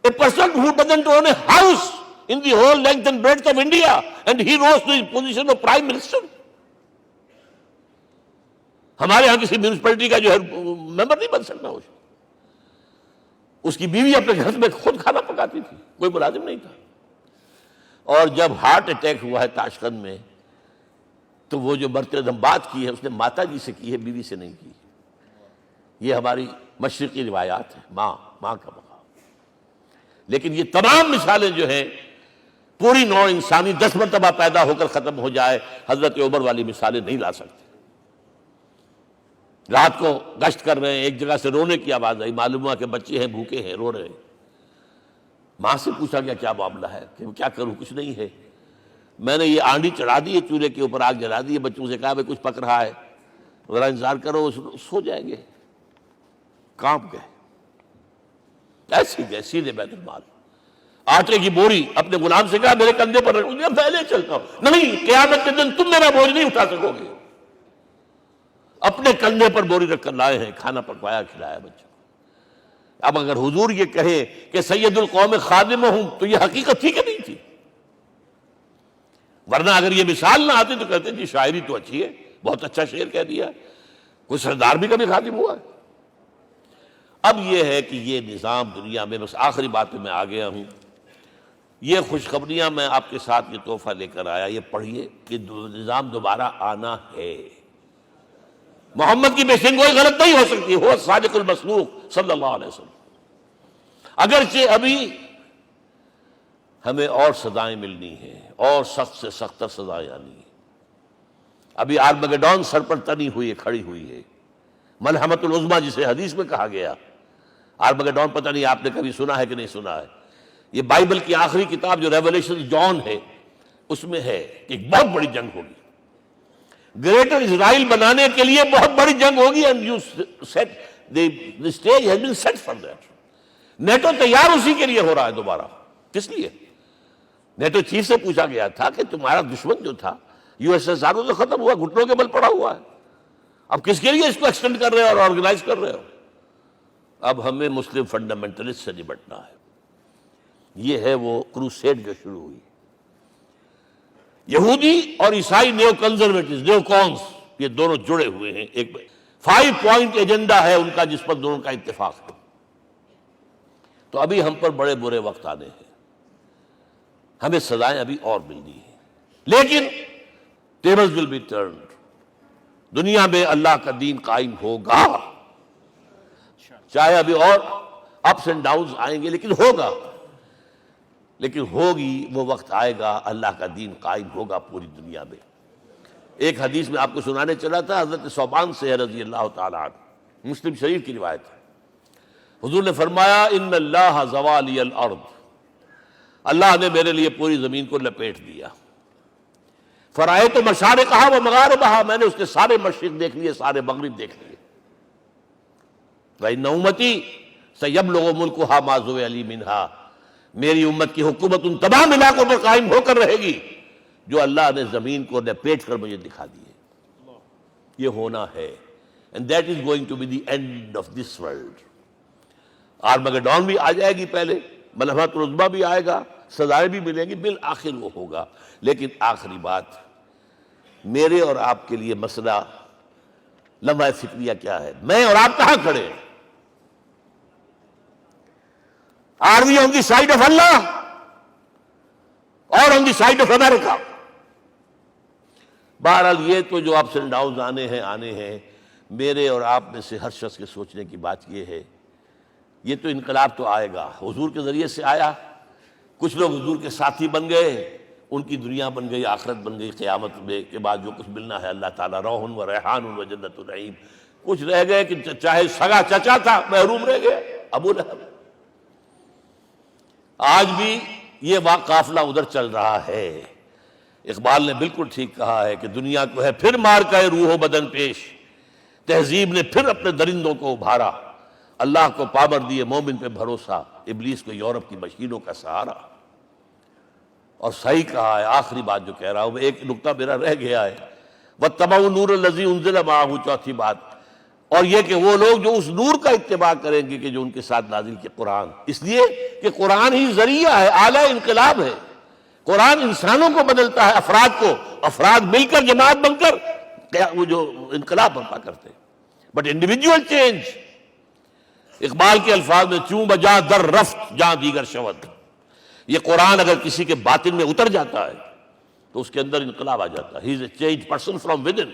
A person who doesn't own a house in the whole length and breadth of India, and he rose to the position of Prime Minister. ہمارے ہاں کسی میونسپلٹی کا جو ہے ممبر نہیں بن سکتا، اس کی بیوی اپنے گھر میں خود کھانا پکاتی تھی، کوئی ملازم نہیں تھا۔ اور جب ہارٹ اٹیک ہوا ہے تاشقند میں، تو وہ جو مرتے دم بات کی ہے اس نے ماتا جی سے کی ہے، بیوی سے نہیں کی۔ یہ ہماری مشرقی روایات ہیں، ماں کا مقام۔ لیکن یہ تمام مثالیں جو ہیں، پوری نوع انسانی 10 مرتبہ پیدا ہو کر ختم ہو جائے، حضرت عمر والی مثالیں نہیں لا سکتے۔ رات کو گشت کر رہے ہیں، ایک جگہ سے رونے کی آواز آئی، معلوم ہوا کہ بچے ہیں، بھوکے ہیں، رو رہے ہیں۔ ماں سے پوچھا گیا کیا معاملہ ہے، کہ کیا کروں، کچھ نہیں ہے، میں نے یہ آنڈی چڑھا دی ہے، چولہے کے اوپر آگ جلا دی ہے، بچوں سے کہا بھائی کچھ پک رہا ہے، ذرا انتظار کرو، سو جائیں گے۔ کانپ گئے، ایسے گئے سیدھے بیت المال، آٹے کی بوری اپنے غلام سے کہا میرے کندھے پر رکھ، میں پہلے چلتا ہوں۔ نہیں، قیامت کے دن تم میرا بوجھ نہیں اٹھا سکو گے۔ اپنے کندھے پر بوری رکھ کر لائے ہیں، کھانا پکوایا، کھلایا بچوں کو۔ اب اگر حضور یہ کہے کہ سید القوم خادمہم، تو یہ حقیقت تھی کہ نہیں تھی؟ ورنہ اگر یہ مثال نہ آتی تو کہتے جی شاعری تو اچھی ہے، بہت اچھا شعر کہہ دیا، کوئی سردار بھی کبھی خادم ہوا ہے۔ اب یہ ہے کہ یہ نظام دنیا میں، بس آخری بات پہ میں آ گیا ہوں، یہ خوشخبریاں میں آپ کے ساتھ یہ تحفہ لے کر آیا، یہ پڑھیے کہ نظام دوبارہ آنا ہے۔ محمد کی پیشن گوئی غلط نہیں ہو سکتی، وہ صادق المصدوق صلی اللہ علیہ وسلم۔ اگرچہ ابھی ہمیں اور سزائیں ملنی ہیں، اور سخت سے سختر سزائیں آنی ہیں۔ ابھی آرمگڈون سر پر تنی ہوئی ہے، کھڑی ہوئی ہے، ملحمۃ العظمیٰ جسے حدیث میں کہا گیا۔ آرمگڈون پتہ نہیں آپ نے کبھی سنا ہے کہ نہیں سنا ہے؟ یہ بائبل کی آخری کتاب جو ریولیشن جان ہے، اس میں ہے کہ ایک بہت بڑی جنگ ہوگی، گریٹر اسرائیل بنانے کے لیے بہت بڑی جنگ ہوگی، and you said the stage has been set for that۔ NATO تیار اسی کے لیے ہو رہا ہے دوبارہ۔ کس لیے؟ نیٹو چیف سے پوچھا گیا تھا کہ تمہارا دشمن جو تھا USSR تو ختم ہوا، گھٹنوں کے بل پڑا ہوا ہے، اب کس کے لیے اس کو ایکسٹینڈ کر رہے ہو اور آرگنائز کر رہے ہو؟ اب ہمیں مسلم فنڈامنٹلسٹ سے نمٹنا ہے۔ یہ ہے وہ کروسیڈ جو شروع ہوئی۔ یہودی اور عیسائی نیو کنزرویٹوز، نیو کونس، یہ دونوں جڑے ہوئے ہیں، ایک 5 پوائنٹ ایجنڈا ہے ان کا جس پر دونوں کا اتفاق ہے۔ تو ابھی ہم پر بڑے برے وقت آنے ہیں، ہمیں سزائیں ابھی اور ملنی ہیں، لیکن ٹیبلز ول بی ٹرنڈ، دنیا میں اللہ کا دین قائم ہوگا، چاہے ابھی اور اپس اینڈ ڈاؤنز آئیں گے، لیکن ہوگا، لیکن ہوگی، وہ وقت آئے گا اللہ کا دین قائم ہوگا پوری دنیا میں۔ ایک حدیث میں آپ کو سنانے چلا تھا، حضرت ثوبان سے رضی اللہ تعالیٰ عنہ، مسلم شریف کی روایت ہے، حضور نے فرمایا ان اللہ زوالی الارض، اللہ نے میرے لیے پوری زمین کو لپیٹ دیا، فرائیت مشارقہا و مغاربہا، میں نے اس کے سارے مشرق دیکھ لیے، سارے مغرب دیکھ لیے، وَإِنَّ أُمَّتِي سَيَبْلُغُ مُلْكُهَا مَا زُوِّئَ لِي مِنْهَا، میری امت کی حکومت ان تمام علاقوں پر قائم ہو کر رہے گی جو اللہ نے زمین کو لپیٹ کر مجھے دکھا دیے۔ یہ ہونا ہے، and that is going to be the end of this world۔ Armageddon بھی آ جائے گی پہلے، ملحمۃ العظمیٰ بھی آئے گا، سزائیں بھی ملیں گی، بالآخر وہ ہوگا۔ لیکن آخری بات، میرے اور آپ کے لیے مسئلہ لمحہ فکریہ کیا ہے؟ میں اور آپ کہاں کھڑے ہیں؟ Are we on the side of Allah or on the side of America؟ بہرحال یہ تو جو اپس اینڈ ڈاؤنز آنے ہیں، میرے اور آپ میں سے ہر شخص کے سوچنے کی بات یہ ہے، یہ تو انقلاب تو آئے گا، حضور کے ذریعے سے آیا، کچھ لوگ حضور کے ساتھی بن گئے، ان کی دنیا بن گئی، آخرت بن گئی، قیامت میں کے بعد جو کچھ ملنا ہے اللہ تعالیٰ، روح و ریحان و جنت النعیم۔ کچھ رہ گئے کہ چاہے سگا چچا تھا محروم رہ گئے، ابو لہب۔ آج بھی یہ قافلہ ادھر چل رہا ہے۔ اقبال نے بالکل ٹھیک کہا ہے کہ دنیا کو ہے پھر مار کا روح و بدن پیش، تہذیب نے پھر اپنے درندوں کو ابھارا، اللہ کو پابر دیے مومن پہ بھروسہ، ابلیس کو یورپ کی مشینوں کا سہارا۔ اور صحیح کہا ہے، آخری بات جو کہہ رہا ہوں، ایک نقطہ میرا رہ گیا ہے، وَاتَّبَعُوا النُّورَ الَّذِي أُنزِلَ مَعَهُ، چوتھی بات، اور یہ کہ وہ لوگ جو اس نور کا اتباع کریں گے کہ جو ان کے ساتھ نازل کیا قرآن، اس لیے کہ قرآن ہی ذریعہ ہے، آلہ انقلاب ہے۔ قرآن انسانوں کو بدلتا ہے، افراد کو، افراد مل کر جماعت بن کر وہ جو انقلاب برپا کرتے ہیں. بٹ انڈیویجول چینج، اقبال کے الفاظ میں چوں بجا در رفت جہاں دیگر شود، یہ قرآن اگر کسی کے باطن میں اتر جاتا ہے تو اس کے اندر انقلاب آ جاتا ہے. He is a change person from within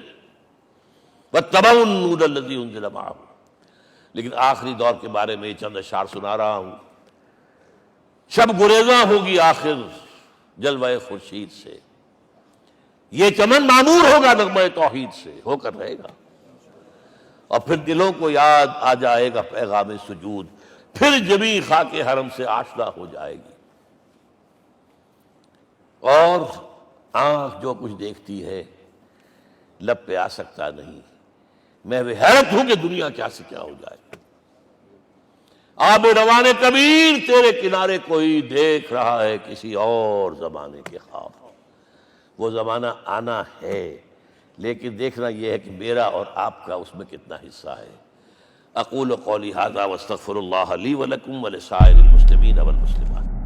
واتبعوا النور الذی انزل معہ. لیکن آخری دور کے بارے میں چند اشعار سنا رہا ہوں. شب گریزاں ہوگی آخر جلوہ خورشید سے، یہ چمن معمور ہوگا نغمہ توحید سے، ہو کر رہے گا. اور پھر دلوں کو یاد آ جائے گا پیغام سجود، پھر جبیں خاک حرم سے آشنا ہو جائے گی. اور آنکھ جو کچھ دیکھتی ہے لب پہ آ سکتا نہیں. میں بھی حیرت ہوں کہ دنیا کیا سے کیا ہو جائے. آب روان کبیر تیرے کنارے کوئی دیکھ رہا ہے کسی اور زمانے کے خواب. وہ زمانہ آنا ہے، لیکن دیکھنا یہ ہے کہ میرا اور آپ کا اس میں کتنا حصہ ہے. اقول قولی ھذا واستغفر اللہ لی ولکم ولسائر المسلمین والمسلمات.